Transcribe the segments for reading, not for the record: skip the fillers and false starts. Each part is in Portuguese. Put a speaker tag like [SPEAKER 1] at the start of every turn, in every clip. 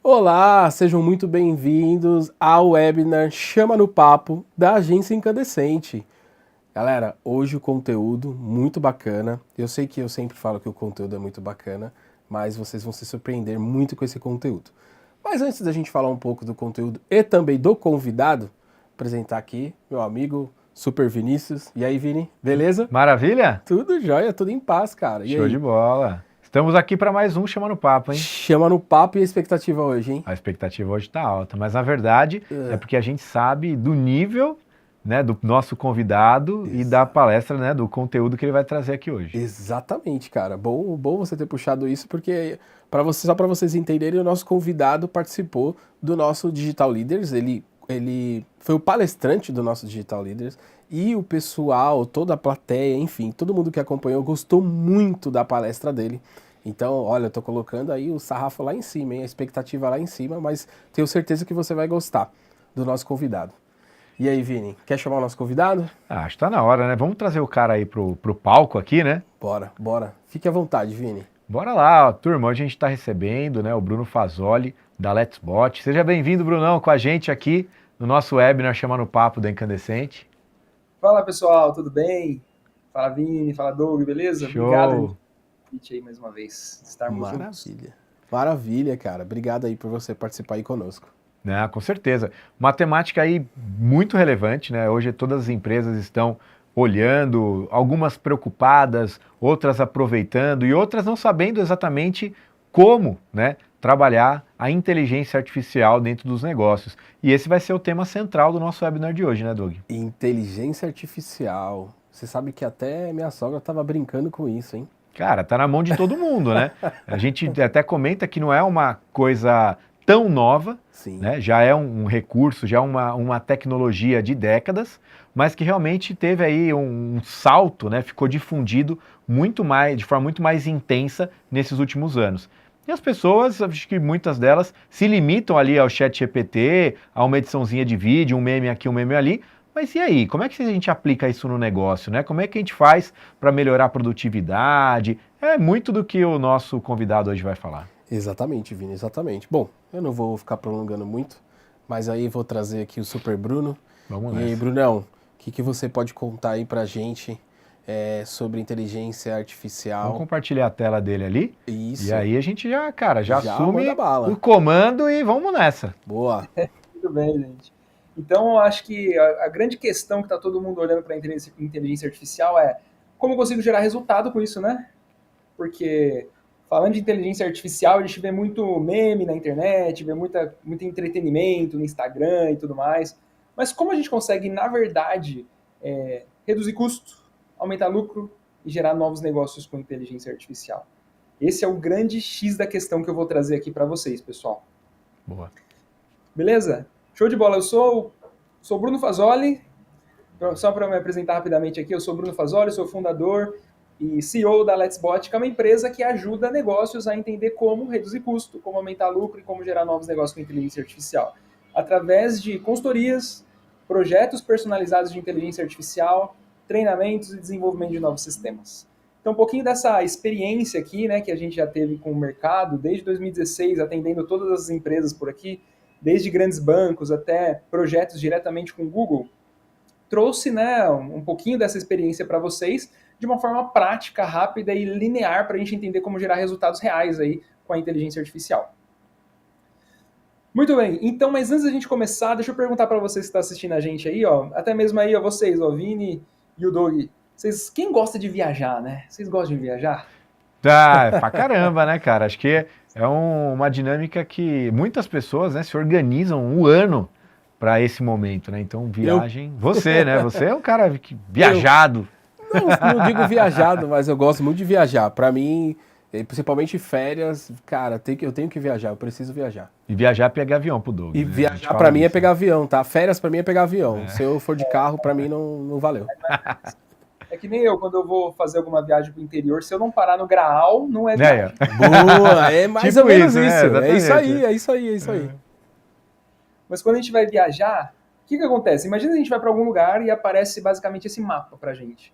[SPEAKER 1] Olá, sejam muito bem-vindos ao webinar Chama no Papo da Agência Incandescente. Galera, hoje o conteúdo muito bacana. Eu sei que eu sempre falo que o conteúdo é muito bacana, mas vocês vão se surpreender muito com esse conteúdo. Mas antes da gente falar um pouco do conteúdo e também do convidado, apresentar aqui meu amigo Super Vinícius. E aí, Vini, beleza?
[SPEAKER 2] Maravilha?
[SPEAKER 1] Tudo jóia, tudo em paz, cara. E
[SPEAKER 2] Show de
[SPEAKER 1] aí?
[SPEAKER 2] bola. Estamos aqui para mais um Chama no Papo, hein?
[SPEAKER 1] Chama no papo e a expectativa hoje, hein?
[SPEAKER 2] A expectativa hoje está alta, mas na verdade é porque a gente sabe do nível, né, do nosso convidado e da palestra, né, do conteúdo que ele vai trazer aqui hoje.
[SPEAKER 1] Exatamente, cara. Bom você ter puxado isso, porque só para vocês entenderem, o nosso convidado participou do nosso Digital Leaders. Ele foi o palestrante do nosso Digital Leaders e o pessoal, toda a plateia, enfim, todo mundo que acompanhou gostou muito da palestra dele. Então, olha, eu tô colocando aí o sarrafo lá em cima, hein? A expectativa lá em cima, mas tenho certeza que você vai gostar do nosso convidado. E aí, Vini, quer chamar o nosso convidado?
[SPEAKER 2] Acho que tá na hora, né? Vamos trazer o cara aí pro palco aqui, né?
[SPEAKER 1] Bora. Fique à vontade, Vini.
[SPEAKER 2] Bora lá, ó, turma. Hoje a gente está recebendo, né, o Bruno Fazoli, da Let's Bot. Seja bem-vindo, Brunão, com a gente aqui no nosso webinar Chama no Papo da Incandescente.
[SPEAKER 3] Fala pessoal, tudo bem? Fala Vini, fala Doug, beleza?
[SPEAKER 2] Show.
[SPEAKER 3] Obrigado aí mais uma vez, estarmos juntos.
[SPEAKER 1] Maravilha, cara. Obrigado aí por você participar aí conosco.
[SPEAKER 2] Com certeza. Uma temática aí muito relevante, né? Hoje todas as empresas estão olhando, algumas preocupadas, outras aproveitando e outras não sabendo exatamente como, né, trabalhar a inteligência artificial dentro dos negócios. E esse vai ser o tema central do nosso webinar de hoje, né, Doug?
[SPEAKER 1] Inteligência artificial. Você sabe que até minha sogra estava brincando com isso, hein?
[SPEAKER 2] Cara, tá na mão de todo mundo, né? A gente até comenta que não é uma coisa tão nova, né? Já é um recurso, já é uma tecnologia de décadas, mas que realmente teve aí um salto, né? Ficou difundido muito mais, de forma muito mais intensa nesses últimos anos. E as pessoas, acho que muitas delas, se limitam ali ao chat GPT, a uma ediçãozinha de vídeo, um meme aqui, um meme ali. Mas e aí, como é que a gente aplica isso no negócio, né? Como é que a gente faz para melhorar a produtividade? É muito do que o nosso convidado hoje vai falar.
[SPEAKER 1] Exatamente, Vini, exatamente. Bom, eu não vou ficar prolongando muito, mas aí vou trazer aqui o Super Bruno.
[SPEAKER 2] Vamos
[SPEAKER 1] nessa. E aí, Brunão, o que você pode contar aí pra gente sobre inteligência artificial?
[SPEAKER 2] Vamos compartilhar a tela dele ali.
[SPEAKER 1] Isso.
[SPEAKER 2] E aí a gente já assume
[SPEAKER 1] o
[SPEAKER 2] comando e vamos nessa.
[SPEAKER 1] Boa.
[SPEAKER 3] Muito bem, gente. Então, eu acho que a grande questão que está todo mundo olhando para a inteligência artificial é como eu consigo gerar resultado com isso, né? Porque, falando de inteligência artificial, a gente vê muito meme na internet, vê muito entretenimento no Instagram e tudo mais. Mas como a gente consegue, na verdade, reduzir custo, aumentar lucro e gerar novos negócios com inteligência artificial? Esse é o grande X da questão que eu vou trazer aqui para vocês, pessoal.
[SPEAKER 2] Boa.
[SPEAKER 3] Beleza? Show de bola. Eu sou o Bruno Fazoli. Só para me apresentar rapidamente aqui, eu sou o Bruno Fazoli, sou fundador e CEO da Let's Bot, que é uma empresa que ajuda negócios a entender como reduzir custo, como aumentar lucro e como gerar novos negócios com inteligência artificial. Através de consultorias, projetos personalizados de inteligência artificial, treinamentos e desenvolvimento de novos sistemas. Então, um pouquinho dessa experiência aqui, né, que a gente já teve com o mercado, desde 2016, atendendo todas as empresas por aqui, desde grandes bancos até projetos diretamente com o Google, trouxe, né, um pouquinho dessa experiência para vocês de uma forma prática, rápida e linear para a gente entender como gerar resultados reais aí com a inteligência artificial. Muito bem, então, mas antes da gente começar, deixa eu perguntar para vocês que estão assistindo a gente aí, ó, até mesmo aí, ó, vocês, ó, Vini e o Doug, quem gosta de viajar, né? Vocês gostam de viajar?
[SPEAKER 2] Pra caramba, né, cara? Acho que é uma dinâmica que muitas pessoas, né, se organizam um ano para esse momento, né? Então, viagem... Você, né? Você é um cara viajado.
[SPEAKER 1] Não digo viajado, mas eu gosto muito de viajar. Para mim, principalmente férias, cara, eu tenho que viajar, eu preciso viajar.
[SPEAKER 2] E viajar é pegar avião pro Doug.
[SPEAKER 1] E viajar para mim é pegar avião, tá? Férias para mim é pegar avião. Se eu for de carro, para mim não valeu.
[SPEAKER 3] É que nem eu, quando eu vou fazer alguma viagem pro interior, se eu não parar no Graal, não é viagem.
[SPEAKER 1] Boa, é mais
[SPEAKER 2] tipo
[SPEAKER 1] ou menos
[SPEAKER 2] isso.
[SPEAKER 1] Né?
[SPEAKER 2] É
[SPEAKER 1] isso aí.
[SPEAKER 3] Mas quando a gente vai viajar, o que acontece? Imagina a gente vai para algum lugar e aparece basicamente esse mapa pra gente.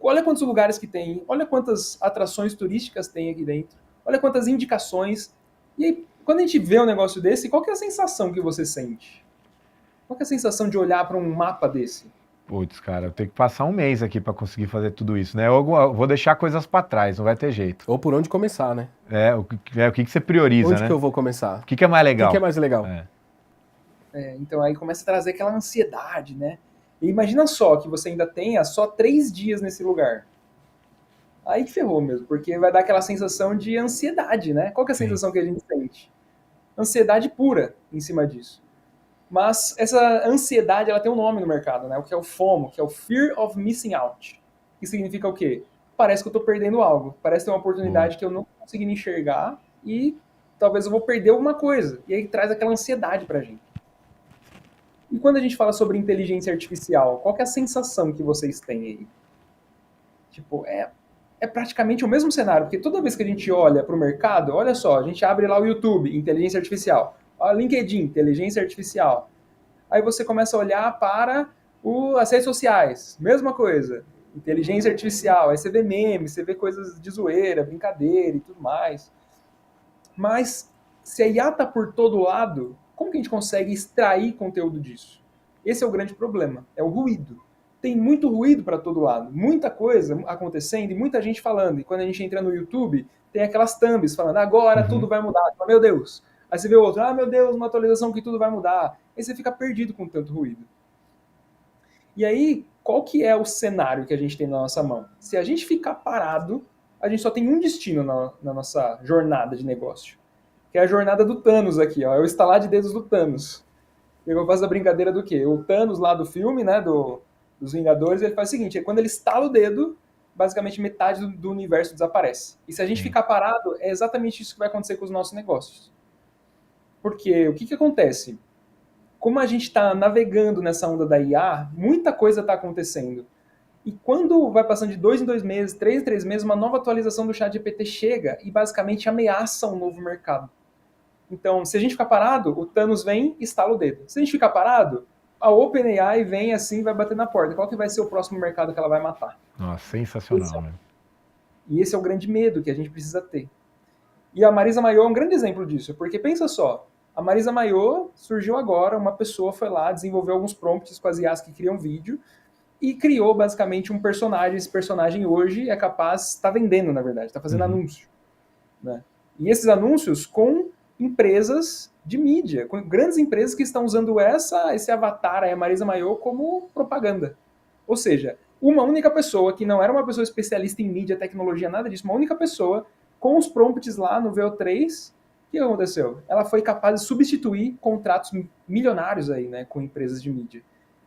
[SPEAKER 3] Olha quantos lugares que tem, olha quantas atrações turísticas tem aqui dentro, olha quantas indicações. E aí, quando a gente vê um negócio desse, qual que é a sensação que você sente? Qual que é a sensação de olhar para um mapa desse?
[SPEAKER 2] Putz, cara, eu tenho que passar um mês aqui para conseguir fazer tudo isso, né? Eu vou deixar coisas para trás, não vai ter jeito.
[SPEAKER 1] Ou por onde começar, né?
[SPEAKER 2] O que você prioriza,
[SPEAKER 1] onde
[SPEAKER 2] né?
[SPEAKER 1] que eu vou começar?
[SPEAKER 2] O que é mais legal?
[SPEAKER 1] O que é mais legal?
[SPEAKER 3] Então aí começa a trazer aquela ansiedade, né? E imagina só que você ainda tenha só 3 dias nesse lugar. Aí que ferrou mesmo, porque vai dar aquela sensação de ansiedade, né? Qual que é a sensação que a gente sente? Ansiedade pura em cima disso. Mas essa ansiedade, ela tem um nome no mercado, né? O que é o FOMO, que é o Fear of Missing Out. Que significa o quê? Parece que eu tô perdendo algo. Parece ter uma oportunidade que eu não consegui enxergar e talvez eu vou perder alguma coisa. E aí traz aquela ansiedade pra gente. E quando a gente fala sobre inteligência artificial, qual que é a sensação que vocês têm aí? Tipo, é praticamente o mesmo cenário, porque toda vez que a gente olha para o mercado, olha só, a gente abre lá o YouTube, inteligência artificial, o LinkedIn, inteligência artificial. Aí você começa a olhar para as redes sociais, mesma coisa, inteligência artificial, aí você vê memes, você vê coisas de zoeira, brincadeira e tudo mais. Mas se a IA está por todo lado, como que a gente consegue extrair conteúdo disso? Esse é o grande problema, é o ruído. Tem muito ruído para todo lado, muita coisa acontecendo e muita gente falando. E quando a gente entra no YouTube, tem aquelas thumbs falando, agora tudo vai mudar. Meu Deus. Aí você vê outro, meu Deus, uma atualização que tudo vai mudar. Aí você fica perdido com tanto ruído. E aí, qual que é o cenário que a gente tem na nossa mão? Se a gente ficar parado, a gente só tem um destino na nossa jornada de negócio, que é a jornada do Thanos aqui, ó, é o estalar de dedos do Thanos. Eu faço a brincadeira do quê? O Thanos lá do filme, né, dos Vingadores, ele faz o seguinte, quando ele estala o dedo, basicamente metade do universo desaparece. E se a gente ficar parado, é exatamente isso que vai acontecer com os nossos negócios. Porque o que acontece? Como a gente está navegando nessa onda da IA, muita coisa está acontecendo. E quando vai passando de 2 em 2 meses, 3 em 3 meses, uma nova atualização do ChatGPT chega e basicamente ameaça um novo mercado. Então, se a gente ficar parado, o Thanos vem e estala o dedo. Se a gente ficar parado, a OpenAI vem assim e vai bater na porta. Qual que vai ser o próximo mercado que ela vai matar?
[SPEAKER 2] Nossa, sensacional, né?
[SPEAKER 3] E esse é o grande medo que a gente precisa ter. E a Marisa Mayô é um grande exemplo disso, porque pensa só, a Marisa Mayô surgiu agora, uma pessoa foi lá, desenvolveu alguns prompts com as IAs que criam vídeo e criou basicamente um personagem. Esse personagem hoje é capaz, está vendendo na verdade, está fazendo anúncio. Né? E esses anúncios com empresas de mídia, com grandes empresas que estão usando esse avatar, a Marisa Mayô, como propaganda. Ou seja, uma única pessoa, que não era uma pessoa especialista em mídia, tecnologia, nada disso, uma única pessoa, com os prompts lá no VO3, o que aconteceu? Ela foi capaz de substituir contratos milionários aí, né, com empresas de mídia.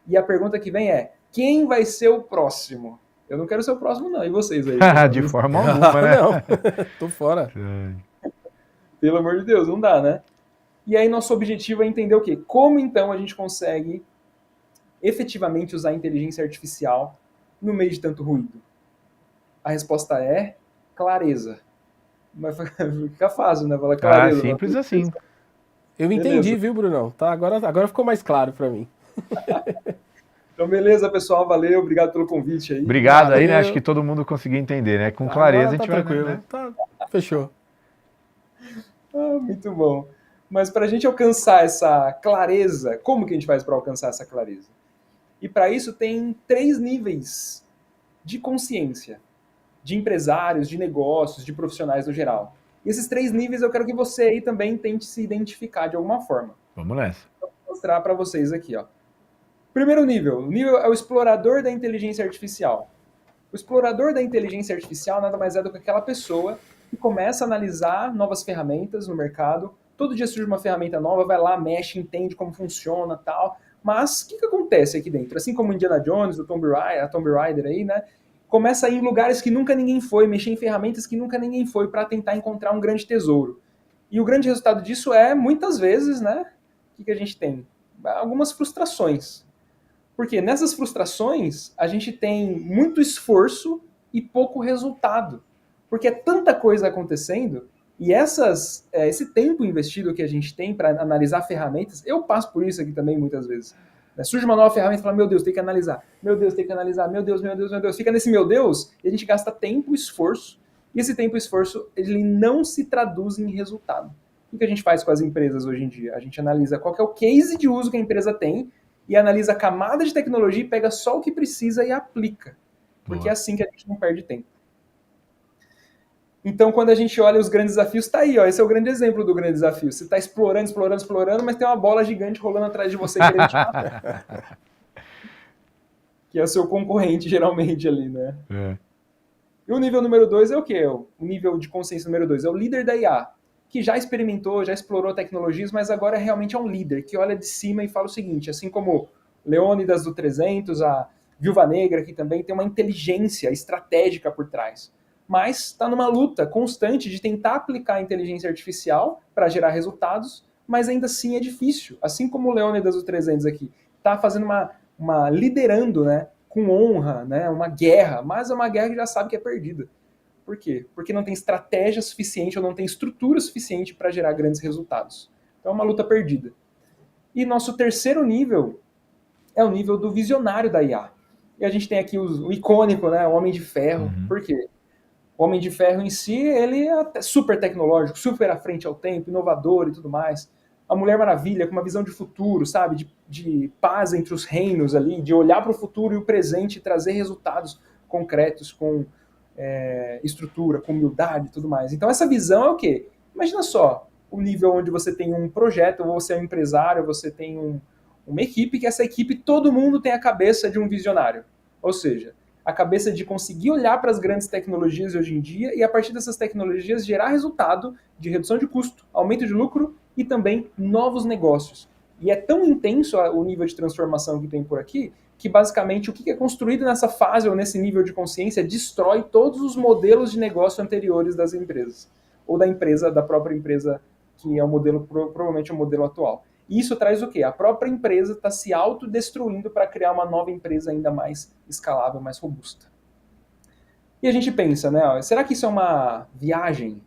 [SPEAKER 3] E a pergunta que vem é, quem vai ser o próximo? Eu não quero ser o próximo não, e vocês aí?
[SPEAKER 2] De forma alguma, né?
[SPEAKER 1] Não, tô fora.
[SPEAKER 3] Pelo amor de Deus, não dá, né? E aí nosso objetivo é entender o quê? Como então a gente consegue efetivamente usar a inteligência artificial no meio de tanto ruído? A resposta é clareza. Mas fica fácil, né? Falar clareza.
[SPEAKER 2] Simples assim.
[SPEAKER 1] Eu entendi, viu, Brunão? Tá, agora ficou mais claro para mim.
[SPEAKER 3] Então, beleza, pessoal. Valeu. Obrigado pelo convite aí.
[SPEAKER 2] Obrigado aí, né? Acho que todo mundo conseguiu entender, né? Com clareza
[SPEAKER 1] agora
[SPEAKER 2] a gente
[SPEAKER 1] tá
[SPEAKER 2] vai...
[SPEAKER 1] tranquilo.
[SPEAKER 2] Né?
[SPEAKER 1] Tá, fechou.
[SPEAKER 3] Muito bom. Mas para a gente alcançar essa clareza, como que a gente faz para alcançar essa clareza? E para isso tem 3 níveis de consciência, de empresários, de negócios, de profissionais no geral. E esses 3 níveis eu quero que você aí também tente se identificar de alguma forma.
[SPEAKER 2] Vamos nessa.
[SPEAKER 3] Vou mostrar para vocês aqui, ó. Primeiro nível. O nível é o explorador da inteligência artificial. O explorador da inteligência artificial nada mais é do que aquela pessoa que começa a analisar novas ferramentas no mercado. Todo dia surge uma ferramenta nova, vai lá, mexe, entende como funciona, tal. Mas o que acontece aqui dentro? Assim como Indiana Jones, a Tomb Raider aí, né? Começa a ir em lugares que nunca ninguém foi, mexer em ferramentas que nunca ninguém foi para tentar encontrar um grande tesouro. E o grande resultado disso é, muitas vezes, né? O que a gente tem? Algumas frustrações. Porque nessas frustrações, a gente tem muito esforço e pouco resultado. Porque é tanta coisa acontecendo, e esse tempo investido que a gente tem para analisar ferramentas, eu passo por isso aqui também muitas vezes. Surge uma nova ferramenta e fala, meu Deus, tem que analisar. Meu Deus, tem que analisar. Meu Deus, meu Deus, meu Deus. Fica nesse meu Deus e a gente gasta tempo e esforço. E esse tempo e esforço, ele não se traduz em resultado. O que a gente faz com as empresas hoje em dia? A gente analisa qual que é o case de uso que a empresa tem e analisa a camada de tecnologia e pega só o que precisa e aplica. Porque é assim que a gente não perde tempo. Então, quando a gente olha os grandes desafios, tá aí, ó. Esse é o grande exemplo do grande desafio. Você está explorando, mas tem uma bola gigante rolando atrás de você querendo te matar. Que é o seu concorrente, geralmente, ali, né? E o nível número 2 é o quê? O nível de consciência número 2 é o líder da IA, que já experimentou, já explorou tecnologias, mas agora realmente é um líder, que olha de cima e fala o seguinte, assim como Leônidas do 300, a Viúva Negra, que também tem uma inteligência estratégica por trás. Mas está numa luta constante de tentar aplicar a inteligência artificial para gerar resultados, mas ainda assim é difícil. Assim como o Leônidas do 300 aqui, está fazendo uma liderando, né, com honra, né, uma guerra, mas é uma guerra que já sabe que é perdida. Por quê? Porque não tem estratégia suficiente ou não tem estrutura suficiente para gerar grandes resultados. Então é uma luta perdida. E nosso terceiro nível é o nível do visionário da IA. E a gente tem aqui o icônico, né, o Homem de Ferro. Por quê? O Homem de Ferro em si, ele é super tecnológico, super à frente ao tempo, inovador e tudo mais. A Mulher Maravilha com uma visão de futuro, sabe? De paz entre os reinos ali, de olhar para o futuro e o presente e trazer resultados concretos com estrutura, com humildade e tudo mais. Então essa visão é o quê? Imagina só o nível onde você tem um projeto, ou você é um empresário, você tem uma equipe, que essa equipe, todo mundo tem a cabeça de um visionário. Ou seja, a cabeça de conseguir olhar para as grandes tecnologias de hoje em dia e, a partir dessas tecnologias, gerar resultado de redução de custo, aumento de lucro e também novos negócios. E é tão intenso o nível de transformação que tem por aqui, que basicamente o que é construído nessa fase ou nesse nível de consciência destrói todos os modelos de negócio anteriores das empresas. Ou da própria empresa, que é o modelo, provavelmente o modelo atual. E isso traz o quê? A própria empresa está se autodestruindo para criar uma nova empresa ainda mais escalável, mais robusta. E a gente pensa, né? Será que isso é uma viagem?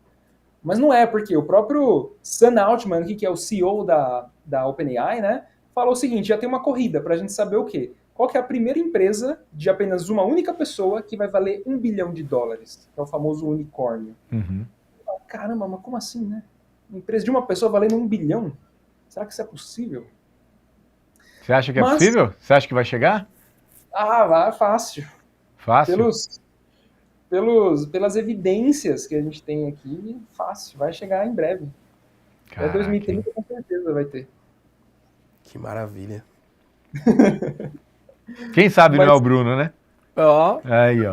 [SPEAKER 3] Mas não é, porque o próprio Sam Altman, que é o CEO da OpenAI, né, falou o seguinte, já tem uma corrida para a gente saber o quê? Qual que é a primeira empresa de apenas uma única pessoa que vai valer $1 bilhão, que é o famoso unicórnio. Caramba, mas como assim, né? Uma empresa de uma pessoa valendo $1 bilhão? Será que isso é possível?
[SPEAKER 2] Você acha que é possível? Você acha que vai chegar?
[SPEAKER 3] Vai fácil.
[SPEAKER 2] Fácil?
[SPEAKER 3] Pelas evidências que a gente tem aqui, fácil. Vai chegar em breve. Até 2030 com certeza vai ter.
[SPEAKER 1] Que maravilha.
[SPEAKER 2] Quem sabe não é o Bruno, né?
[SPEAKER 1] Ó.
[SPEAKER 2] Aí, ó.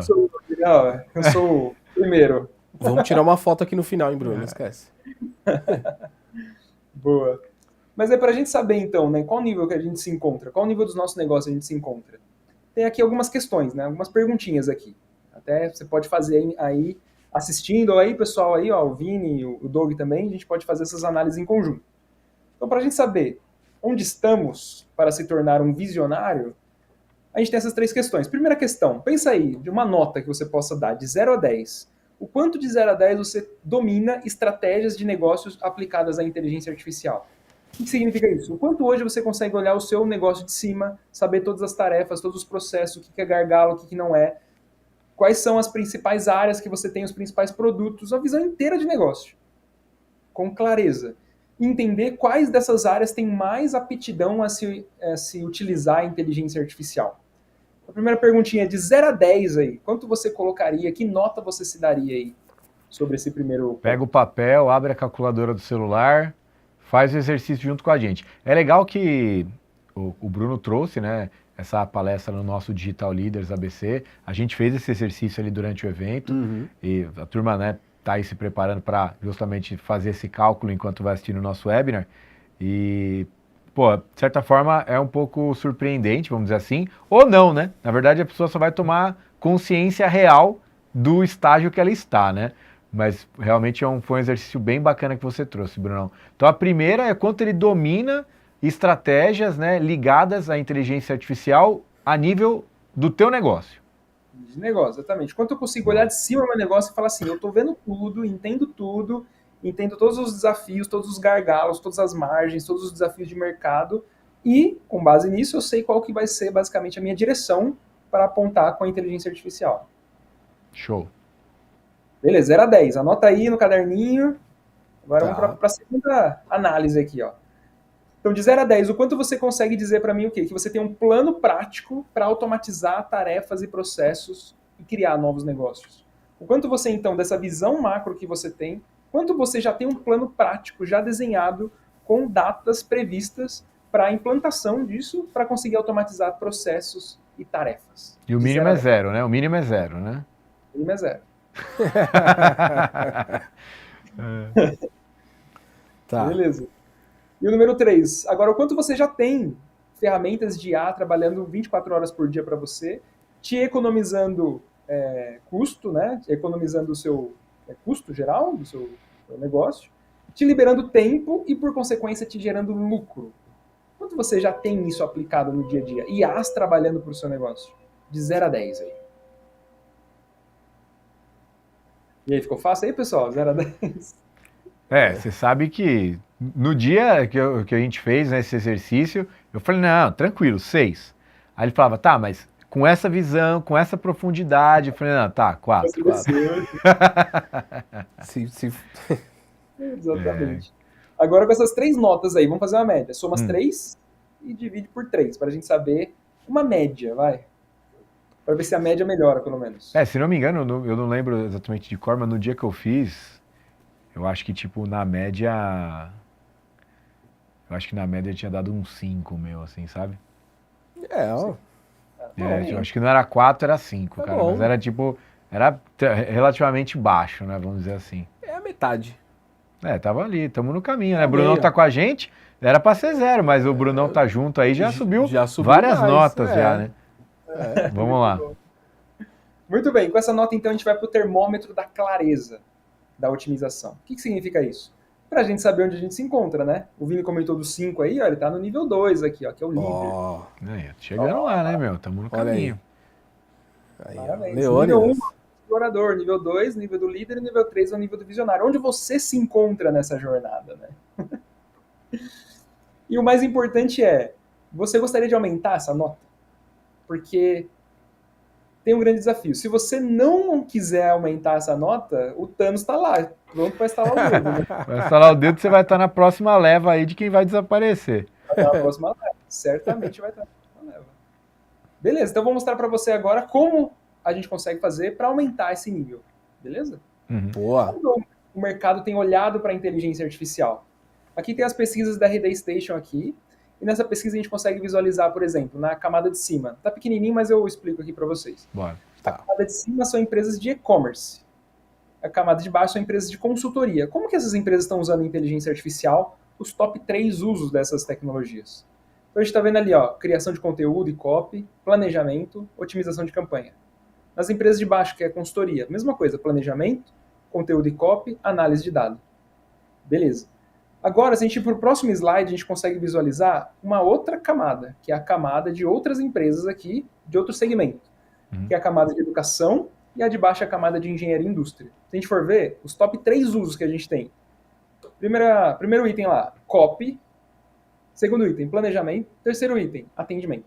[SPEAKER 3] Eu sou o primeiro.
[SPEAKER 1] Vamos tirar uma foto aqui no final, hein, Bruno? Não esquece.
[SPEAKER 3] Boa. Mas é pra gente saber, então, né, qual nível que a gente se encontra, qual nível dos nossos negócios a gente se encontra. Tem aqui algumas questões, né, algumas perguntinhas aqui. Até você pode fazer aí, assistindo, ou aí, pessoal, aí, ó, o Vini, o Doug também, a gente pode fazer essas análises em conjunto. Então, pra gente saber onde estamos para se tornar um visionário, a gente tem essas 3 questões. Primeira questão, pensa aí, de uma nota que você possa dar, de 0 a 10. O quanto de 0 a 10 você domina estratégias de negócios aplicadas à inteligência artificial? O que significa isso? O quanto hoje você consegue olhar o seu negócio de cima, saber todas as tarefas, todos os processos, o que é gargalo, o que não é, quais são as principais áreas que você tem, os principais produtos, a visão inteira de negócio, com clareza. E entender quais dessas áreas têm mais aptidão a se utilizar a inteligência artificial. A primeira perguntinha é de 0 a 10 aí. Quanto você colocaria, que nota você se daria aí sobre esse primeiro...
[SPEAKER 2] Pega o papel, abre a calculadora do celular, faz o exercício junto com a gente. É legal que o Bruno trouxe, né, essa palestra no nosso Digital Leaders ABC. A gente fez esse exercício ali durante o evento e a turma, né, tá aí se preparando para justamente fazer esse cálculo enquanto vai assistir o nosso webinar. E, pô, de certa forma é um pouco surpreendente, vamos dizer assim, ou não, né? Na verdade, a pessoa só vai tomar consciência real do estágio que ela está, né? Mas realmente foi um exercício bem bacana que você trouxe, Brunão. Então a primeira é quanto ele domina estratégias, né, ligadas à inteligência artificial a nível do teu negócio.
[SPEAKER 3] De negócio, exatamente. Quanto eu consigo olhar de cima do meu negócio e falar assim, eu estou vendo tudo, entendo todos os desafios, todos os gargalos, todas as margens, todos os desafios de mercado e, com base nisso, eu sei qual que vai ser basicamente a minha direção para apontar com a inteligência artificial.
[SPEAKER 2] Show.
[SPEAKER 3] Beleza, 0 a 10. Anota aí no caderninho. Agora vamos para a segunda análise aqui, ó. Então, de 0 a 10, o quanto você consegue dizer para mim o quê? Que você tem um plano prático para automatizar tarefas e processos e criar novos negócios. O quanto você, então, dessa visão macro que você tem, quanto você já tem um plano prático já desenhado com datas previstas para a implantação disso, para conseguir automatizar processos e tarefas.
[SPEAKER 2] E o mínimo é 0, né? O mínimo é 0, né?
[SPEAKER 3] O mínimo é 0.
[SPEAKER 1] Tá.
[SPEAKER 3] Beleza. E o número 3, agora o quanto você já tem ferramentas de IA trabalhando 24 horas por dia para você, te economizando custo, né? Economizando o seu custo geral do seu negócio, te liberando tempo e, por consequência, te gerando lucro. Quanto você já tem isso aplicado no dia a dia? IAs trabalhando para o seu negócio? De 0 a 10 aí. E aí, ficou fácil aí, pessoal? 0 a 10?
[SPEAKER 2] Você sabe que no dia que a gente fez, né, esse exercício, eu falei, não, tranquilo, 6. Aí ele falava, tá, mas com essa visão, com essa profundidade, eu falei, não, tá, 4.
[SPEAKER 3] Exatamente. Agora com essas 3 notas aí, vamos fazer uma média. Soma as 3 e divide por 3, para a gente saber uma média, vai. Para ver se a média melhora, pelo menos.
[SPEAKER 2] Se não me engano, eu não lembro exatamente de cor, mas no dia que eu fiz, eu acho que, tipo, na média... Eu acho que na média tinha dado um 5, meu, assim, sabe? Eu acho que não era 4, era 5, cara. Bom. Mas era, tipo... Era relativamente baixo, né? Vamos dizer assim.
[SPEAKER 1] É a metade.
[SPEAKER 2] Tava ali, estamos no caminho, né? Brunão tá com a gente, era pra ser 0, mas o Brunão tá junto aí, já subiu várias mais, notas já, né? Vamos lá.
[SPEAKER 3] Muito bem, com essa nota então a gente vai pro termômetro da clareza da otimização. O que significa isso? Pra gente saber onde a gente se encontra, né? O Vini comentou do 5 aí, ó, ele tá no nível 2 aqui, ó, que é o líder.
[SPEAKER 2] Chegando lá, né, meu? Estamos no caminho.
[SPEAKER 3] Aí, nível 1, explorador, nível 2, nível do líder, e nível 3 é o nível do visionário. Onde você se encontra nessa jornada, né? E o mais importante é, você gostaria de aumentar essa nota? Porque tem um grande desafio. Se você não quiser aumentar essa nota, o Thanos está lá, pronto para instalar o dedo. Né?
[SPEAKER 2] Vai instalar o dedo, você vai estar na próxima leva aí de quem vai desaparecer.
[SPEAKER 3] Vai estar na próxima leva, certamente vai estar na próxima leva. Beleza, então eu vou mostrar para você agora como a gente consegue fazer para aumentar esse nível. Beleza?
[SPEAKER 1] Boa.
[SPEAKER 3] O mercado tem olhado para a inteligência artificial. Aqui tem as pesquisas da RD Station aqui. E nessa pesquisa a gente consegue visualizar, por exemplo, na camada de cima. Tá pequenininho, mas eu explico aqui para vocês.
[SPEAKER 2] Bora.
[SPEAKER 3] A camada de cima são empresas de e-commerce. A camada de baixo são empresas de consultoria. Como que essas empresas estão usando a inteligência artificial? Os top 3 usos dessas tecnologias. Então a gente está vendo ali, ó, criação de conteúdo e copy, planejamento, otimização de campanha. Nas empresas de baixo, que é consultoria, mesma coisa, planejamento, conteúdo e copy, análise de dados. Beleza. Agora, se a gente ir para o próximo slide, a gente consegue visualizar uma outra camada, que é a camada de outras empresas aqui, de outro segmento, que é a camada de educação e a de baixo é a camada de engenharia e indústria. Se a gente for ver, os top 3 usos que a gente tem. Primeiro item lá, copy. Segundo item, planejamento. Terceiro item, atendimento.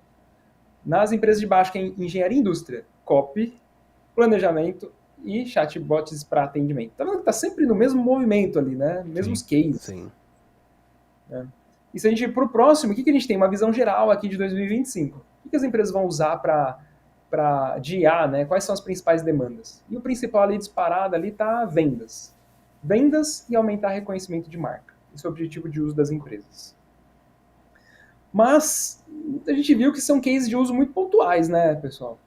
[SPEAKER 3] Nas empresas de baixo, que é engenharia e indústria, copy, planejamento e chatbots para atendimento. Tá vendo que tá sempre no mesmo movimento ali, né? Mesmos cases.
[SPEAKER 1] Sim.
[SPEAKER 3] E se a gente ir para o próximo, o que a gente tem? Uma visão geral aqui de 2025. O que as empresas vão usar para de IA, né? Quais são as principais demandas? E o principal ali disparado ali está vendas. Vendas e aumentar reconhecimento de marca. Esse é o objetivo de uso das empresas. Mas a gente viu que são cases de uso muito pontuais, né, pessoal?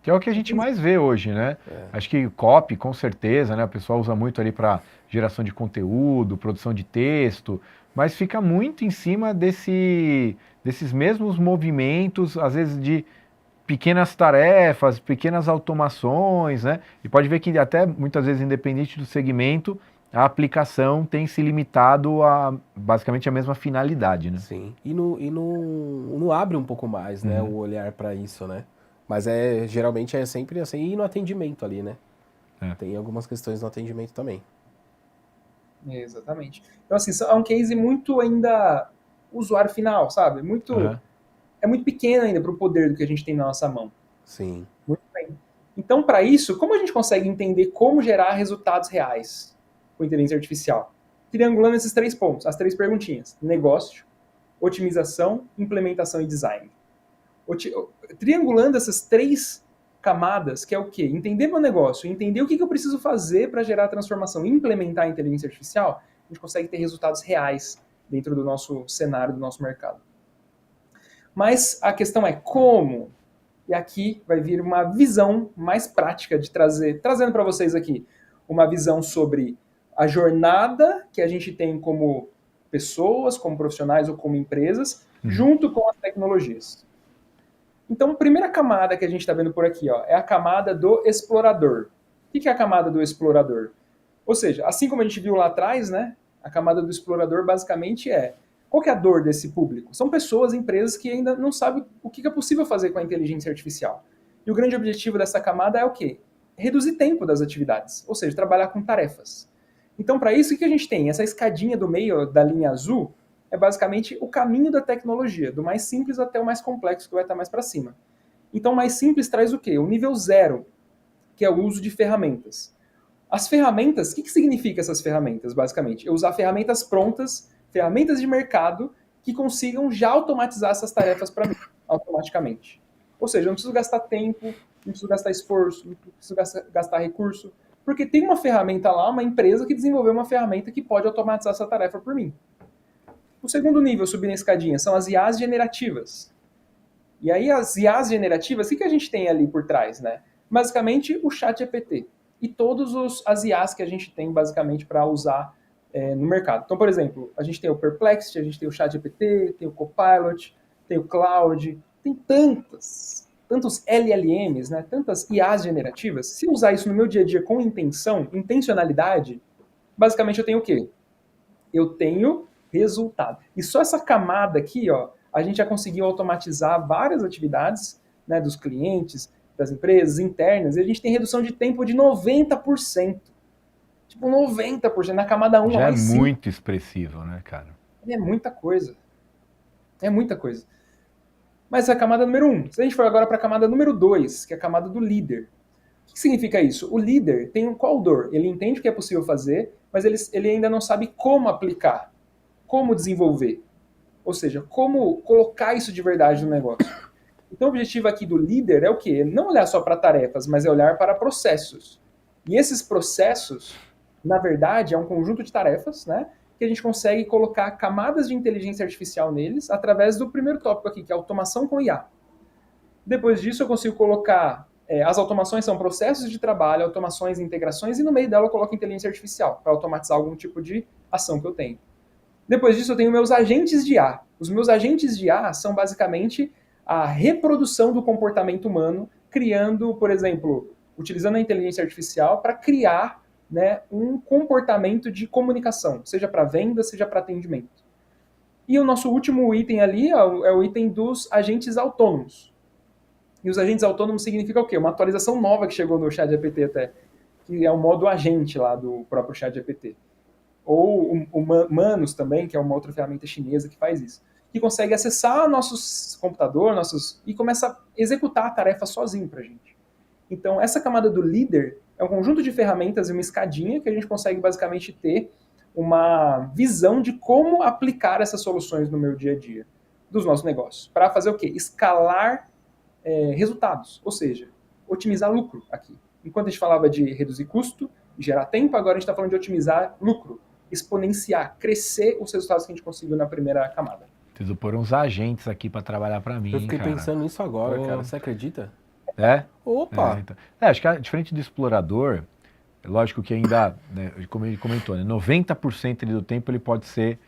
[SPEAKER 2] Que é o que a gente mais vê hoje, né? Acho que copy, com certeza, né? O pessoal usa muito ali para geração de conteúdo, produção de texto, mas fica muito em cima desses mesmos movimentos, às vezes de pequenas tarefas, pequenas automações, né? E pode ver que até muitas vezes, independente do segmento, a aplicação tem se limitado a basicamente a mesma finalidade, né?
[SPEAKER 1] Sim. E não abre um pouco mais, né? O olhar para isso, né? Mas geralmente é sempre assim, e no atendimento ali, né? Tem algumas questões no atendimento também.
[SPEAKER 3] Exatamente. Então, assim, é um case muito ainda usuário final, sabe? É muito pequeno ainda para o poder do que a gente tem na nossa mão.
[SPEAKER 1] Sim.
[SPEAKER 3] Muito bem. Então, para isso, como a gente consegue entender como gerar resultados reais com inteligência artificial? triangulando esses 3 pontos, as 3 perguntinhas. Negócio, otimização, implementação e design. Triangulando essas 3 camadas, que é o quê? Entender meu negócio, entender o que eu preciso fazer para gerar a transformação e implementar a inteligência artificial, a gente consegue ter resultados reais dentro do nosso cenário, do nosso mercado. Mas a questão é como? E aqui vai vir uma visão mais prática de trazendo para vocês aqui uma visão sobre a jornada que a gente tem como pessoas, como profissionais ou como empresas, junto com as tecnologias. Então, a primeira camada que a gente está vendo por aqui, ó, é a camada do explorador. O que é a camada do explorador? Ou seja, assim como a gente viu lá atrás, né, a camada do explorador basicamente qual que é a dor desse público? São pessoas, empresas que ainda não sabem o que é possível fazer com a inteligência artificial. E o grande objetivo dessa camada é o quê? Reduzir tempo das atividades, ou seja, trabalhar com tarefas. Então, para isso, o que a gente tem? Essa escadinha do meio da linha azul é basicamente o caminho da tecnologia, do mais simples até o mais complexo, que vai estar mais para cima. Então, o mais simples traz o quê? O nível 0, que é o uso de ferramentas. As ferramentas, o que significa essas ferramentas, basicamente? Eu usar ferramentas prontas, ferramentas de mercado, que consigam já automatizar essas tarefas para mim, automaticamente. Ou seja, eu não preciso gastar tempo, não preciso gastar esforço, não preciso gastar recurso, porque tem uma ferramenta lá, uma empresa que desenvolveu uma ferramenta que pode automatizar essa tarefa por mim. O segundo nível, subir na escadinha, são as IAs generativas. E aí as IAs generativas, o que a gente tem ali por trás, né? Basicamente, o ChatGPT e todas as IAs que a gente tem, basicamente, para usar no mercado. Então, por exemplo, a gente tem o Perplexity, a gente tem o ChatGPT, tem o Copilot, tem o Cloud, tem tantos LLMs, né? Tantas IAs generativas. Se eu usar isso no meu dia a dia com intencionalidade, basicamente eu tenho o quê? Eu tenho resultado. E só essa camada aqui, ó, a gente já conseguiu automatizar várias atividades, né, dos clientes, das empresas internas, e a gente tem redução de tempo de 90%. Tipo, 90% na camada 1.
[SPEAKER 2] Já é muito expressivo, né, cara?
[SPEAKER 3] É muita coisa. É muita coisa. Mas a camada número 1. Se a gente for agora para a camada número 2, que é a camada do líder. O que significa isso? O líder tem qual dor? Ele entende o que é possível fazer, mas ele ainda não sabe como aplicar, como desenvolver. Ou seja, como colocar isso de verdade no negócio. Então o objetivo aqui do líder é o quê? Não olhar só para tarefas, mas é olhar para processos. E esses processos, na verdade, é um conjunto de tarefas, né, que a gente consegue colocar camadas de inteligência artificial neles através do primeiro tópico aqui, que é a automação com IA. Depois disso, eu consigo colocar... as automações são processos de trabalho, automações e integrações, e no meio dela eu coloco inteligência artificial, para automatizar algum tipo de ação que eu tenho. Depois disso, eu tenho meus agentes de IA. Os meus agentes de IA são basicamente a reprodução do comportamento humano, criando, por exemplo, utilizando a inteligência artificial para criar, né, um comportamento de comunicação, seja para venda, seja para atendimento. E o nosso último item ali é o item dos agentes autônomos. E os agentes autônomos significa o quê? Uma atualização nova que chegou no ChatGPT até, que é o modo agente lá do próprio ChatGPT. Ou o Manus também, que é uma outra ferramenta chinesa que faz isso, que consegue acessar nossos computadores e começa a executar a tarefa sozinho para a gente. Então, essa camada do líder é um conjunto de ferramentas e uma escadinha que a gente consegue basicamente ter uma visão de como aplicar essas soluções no meu dia a dia, dos nossos negócios. Para fazer o quê? Escalar resultados, ou seja, otimizar lucro aqui. Enquanto a gente falava de reduzir custo, gerar tempo, agora a gente está falando de otimizar lucro, exponenciar, crescer os resultados que a gente conseguiu na primeira camada.
[SPEAKER 2] Preciso pôr uns agentes aqui para trabalhar para mim,
[SPEAKER 1] Eu fiquei
[SPEAKER 2] cara.
[SPEAKER 1] pensando nisso agora, cara. Você acredita?
[SPEAKER 2] É?
[SPEAKER 1] Opa!
[SPEAKER 2] Então. Acho que diferente do explorador, lógico que ainda, né, como ele comentou, né, 90% do tempo ele pode ser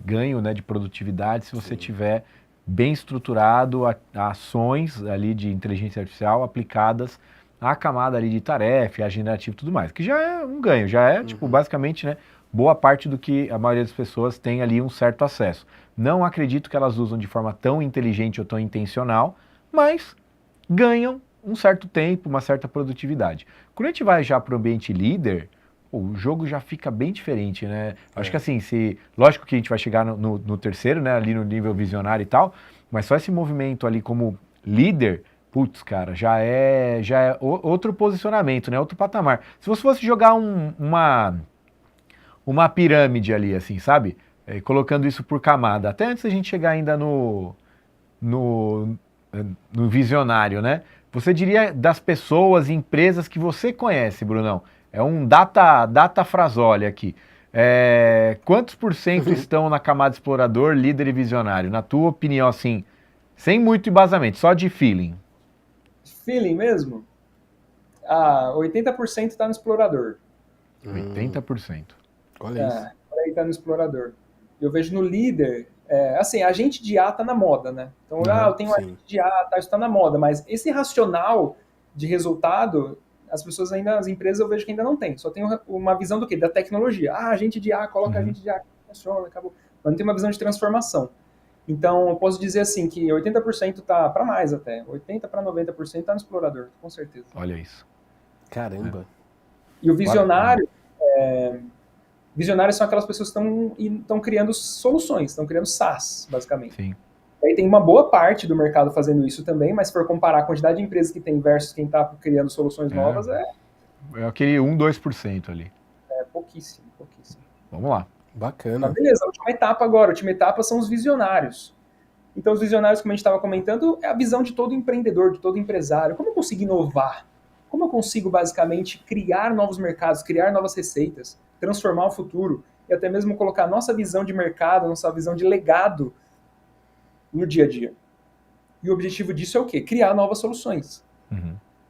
[SPEAKER 2] ganho, né, de produtividade se você tiver bem estruturado a ações ali de inteligência artificial aplicadas à camada ali de tarefa, a generativo e tudo mais, que já é um ganho, já é, tipo, basicamente, né, boa parte do que a maioria das pessoas tem ali um certo acesso. Não acredito que elas usam de forma tão inteligente ou tão intencional, mas ganham um certo tempo, uma certa produtividade. Quando a gente vai já para o ambiente líder, o jogo já fica bem diferente, né? Acho que assim, lógico que a gente vai chegar no terceiro, né, ali no nível visionário e tal, mas só esse movimento ali como líder, putz, cara, já é outro posicionamento, né? Outro patamar. Se você fosse jogar uma pirâmide ali, assim, sabe? Colocando isso por camada. Até antes da gente chegar ainda no visionário, né? Você diria das pessoas e empresas que você conhece, Brunão? É um data frasole aqui. Quantos por cento estão na camada explorador, líder e visionário? Na tua opinião, assim, sem muito embasamento, só de feeling.
[SPEAKER 3] Feeling mesmo? 80% está no explorador.
[SPEAKER 2] 80%.
[SPEAKER 1] Olha isso.
[SPEAKER 3] Aí está no explorador. Eu vejo no líder, assim, agente de A está na moda, né? Então, eu tenho um agente de A, tá, isso está na moda, mas esse racional de resultado, as pessoas ainda, as empresas eu vejo que ainda não tem. Só tem uma visão do quê? Da tecnologia. Agente de A, coloca agente de A, funciona, acabou. Mas não tem uma visão de transformação. Então, eu posso dizer assim que 80% está para mais até. 80% para 90% está no explorador, com certeza.
[SPEAKER 2] Olha isso.
[SPEAKER 1] Caramba.
[SPEAKER 3] E o visionário, visionários são aquelas pessoas que estão criando soluções, estão criando SaaS, basicamente.
[SPEAKER 2] Sim.
[SPEAKER 3] Aí tem uma boa parte do mercado fazendo isso também, mas se for comparar a quantidade de empresas que tem versus quem está criando soluções novas,
[SPEAKER 2] É aquele 2% ali.
[SPEAKER 3] Pouquíssimo.
[SPEAKER 2] Vamos lá.
[SPEAKER 1] Bacana.
[SPEAKER 3] Mas beleza, a última etapa agora. A última etapa são os visionários. Então, os visionários, como a gente estava comentando, é a visão de todo empreendedor, de todo empresário. Como eu consigo inovar? Como eu consigo, basicamente, criar novos mercados, criar novas receitas, transformar o futuro e até mesmo colocar a nossa visão de mercado, nossa visão de legado no dia a dia. E o objetivo disso é o quê? Criar novas soluções.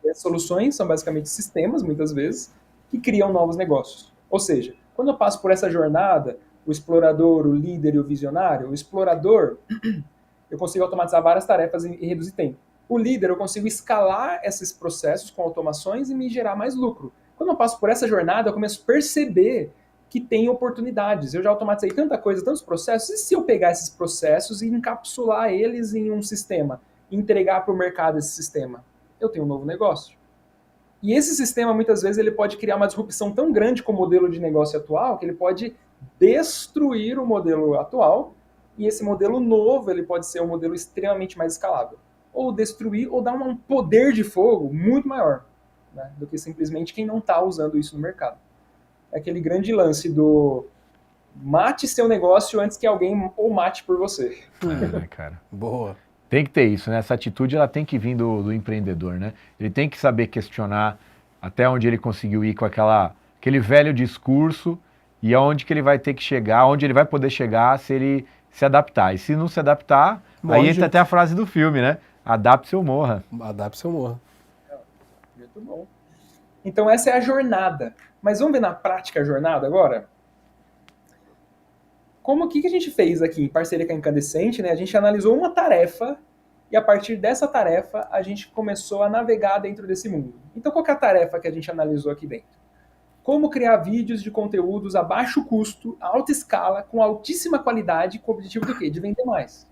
[SPEAKER 3] E as soluções são basicamente sistemas, muitas vezes, que criam novos negócios. Ou seja, quando eu passo por essa jornada, o explorador, o líder e o visionário, o explorador, eu consigo automatizar várias tarefas e reduzir tempo. O líder, eu consigo escalar esses processos com automações e me gerar mais lucro. Quando eu passo por essa jornada, eu começo a perceber que tem oportunidades. Eu já automatizei tanta coisa, tantos processos, e se eu pegar esses processos e encapsular eles em um sistema, e entregar para o mercado esse sistema? Eu tenho um novo negócio. E esse sistema, muitas vezes, ele pode criar uma disrupção tão grande com o modelo de negócio atual, que ele pode destruir o modelo atual, e esse modelo novo, ele pode ser um modelo extremamente mais escalável. Ou destruir, ou dar um poder de fogo muito maior, né, do que simplesmente quem não está usando isso no mercado. É aquele grande lance do mate seu negócio antes que alguém o mate por você.
[SPEAKER 2] Cara.
[SPEAKER 1] Boa.
[SPEAKER 2] Tem que ter isso, né? Essa atitude ela tem que vir do empreendedor, né? Ele tem que saber questionar até onde ele conseguiu ir com aquele velho discurso e aonde que ele vai ter que chegar, onde ele vai poder chegar se ele se adaptar. E se não se adaptar, aí entra até a frase do filme, né? Adapte-se ou morra.
[SPEAKER 1] Adapte-se ou morra.
[SPEAKER 3] Muito bom. Então essa é a jornada. Mas vamos ver na prática a jornada agora? O que a gente fez aqui em parceria com a Incandescente, né? A gente analisou uma tarefa e a partir dessa tarefa a gente começou a navegar dentro desse mundo. Então qual que é a tarefa que a gente analisou aqui dentro? Como criar vídeos de conteúdos a baixo custo, alta escala, com altíssima qualidade, com o objetivo do quê? De vender mais.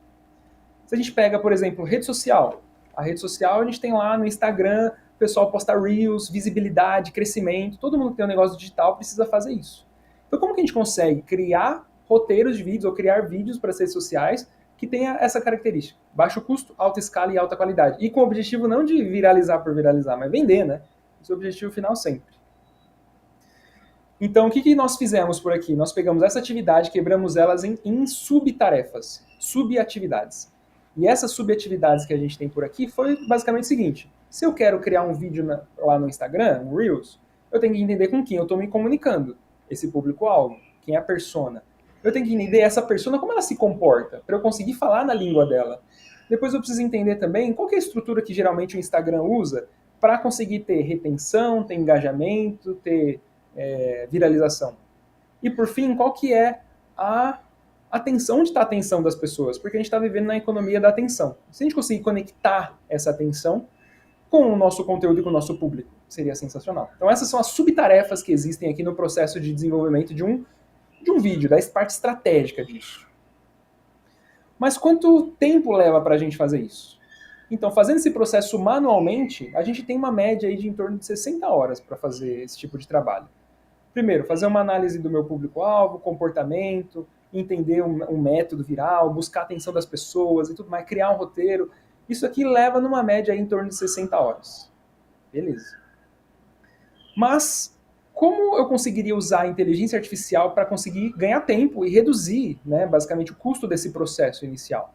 [SPEAKER 3] Se a gente pega, por exemplo, rede social. A rede social a gente tem lá no Instagram, o pessoal posta Reels, visibilidade, crescimento. Todo mundo que tem um negócio digital precisa fazer isso. Então como que a gente consegue criar roteiros de vídeos ou criar vídeos para as redes sociais que tenha essa característica? Baixo custo, alta escala e alta qualidade. E com o objetivo não de viralizar por viralizar, mas vender, né? Esse é o objetivo final sempre. Então, o que nós fizemos por aqui? Nós pegamos essa atividade, quebramos elas em subtarefas, subatividades. E essas subatividades que a gente tem por aqui foi basicamente o seguinte. Se eu quero criar um vídeo lá no Instagram, um Reels, eu tenho que entender com quem eu estou me comunicando. Esse público-alvo, quem é a persona. Eu tenho que entender essa persona, como ela se comporta, para eu conseguir falar na língua dela. Depois eu preciso entender também qual que é a estrutura que geralmente o Instagram usa para conseguir ter retenção, ter engajamento, ter viralização. E por fim, qual que é a atenção, onde está a atenção das pessoas? Porque a gente está vivendo na economia da atenção. Se a gente conseguir conectar essa atenção com o nosso conteúdo e com o nosso público, seria sensacional. Então essas são as subtarefas que existem aqui no processo de desenvolvimento de um vídeo, da parte estratégica disso. Mas quanto tempo leva para a gente fazer isso? Então, fazendo esse processo manualmente, a gente tem uma média aí de em torno de 60 horas para fazer esse tipo de trabalho. Primeiro, fazer uma análise do meu público-alvo, comportamento, entender um método viral, buscar a atenção das pessoas e tudo mais, criar um roteiro. Isso aqui leva numa média aí em torno de 60 horas. Beleza. Mas como eu conseguiria usar a inteligência artificial para conseguir ganhar tempo e reduzir, né, basicamente, o custo desse processo inicial?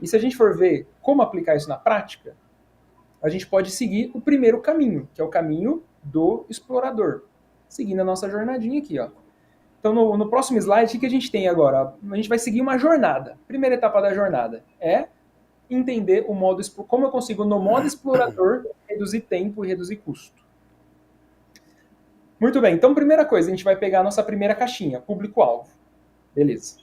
[SPEAKER 3] E se a gente for ver como aplicar isso na prática, a gente pode seguir o primeiro caminho, que é o caminho do explorador, seguindo a nossa jornadinha aqui, ó. Então, no próximo slide, o que a gente tem agora? A gente vai seguir uma jornada. Primeira etapa da jornada é entender como eu consigo, no modo explorador, reduzir tempo e reduzir custo. Muito bem, então primeira coisa, a gente vai pegar a nossa primeira caixinha, público-alvo. Beleza.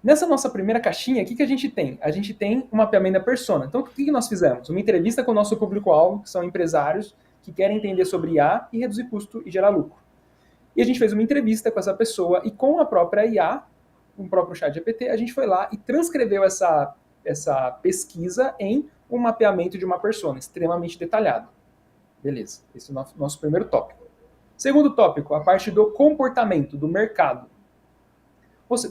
[SPEAKER 3] Nessa nossa primeira caixinha, o que a gente tem? A gente tem um mapeamento da persona. Então, o que nós fizemos? Uma entrevista com o nosso público-alvo, que são empresários que querem entender sobre IA e reduzir custo e gerar lucro. E a gente fez uma entrevista com essa pessoa e com a própria IA, com o próprio ChatGPT, a gente foi lá e transcreveu essa pesquisa em um mapeamento de uma persona, extremamente detalhado. Beleza, esse é o nosso primeiro tópico. Segundo tópico, a parte do comportamento, do mercado.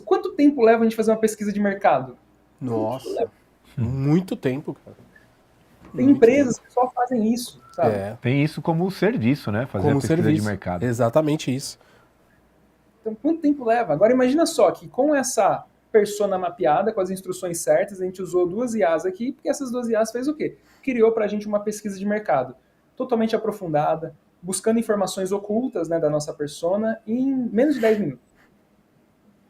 [SPEAKER 3] Quanto tempo leva a gente fazer uma pesquisa de mercado?
[SPEAKER 1] Nossa, muito tempo, cara.
[SPEAKER 3] Tem empresas que só fazem isso, sabe?
[SPEAKER 2] Tem isso como serviço, né? Fazer
[SPEAKER 1] como
[SPEAKER 2] a pesquisa
[SPEAKER 1] serviço.
[SPEAKER 2] De mercado.
[SPEAKER 1] Exatamente isso.
[SPEAKER 3] Então, quanto tempo leva? Agora, imagina só que com essa persona mapeada, com as instruções certas, a gente usou 2 IAs aqui, porque essas 2 IAs fez o quê? Criou pra gente uma pesquisa de mercado totalmente aprofundada, buscando informações ocultas, né, da nossa persona em menos de 10 minutos.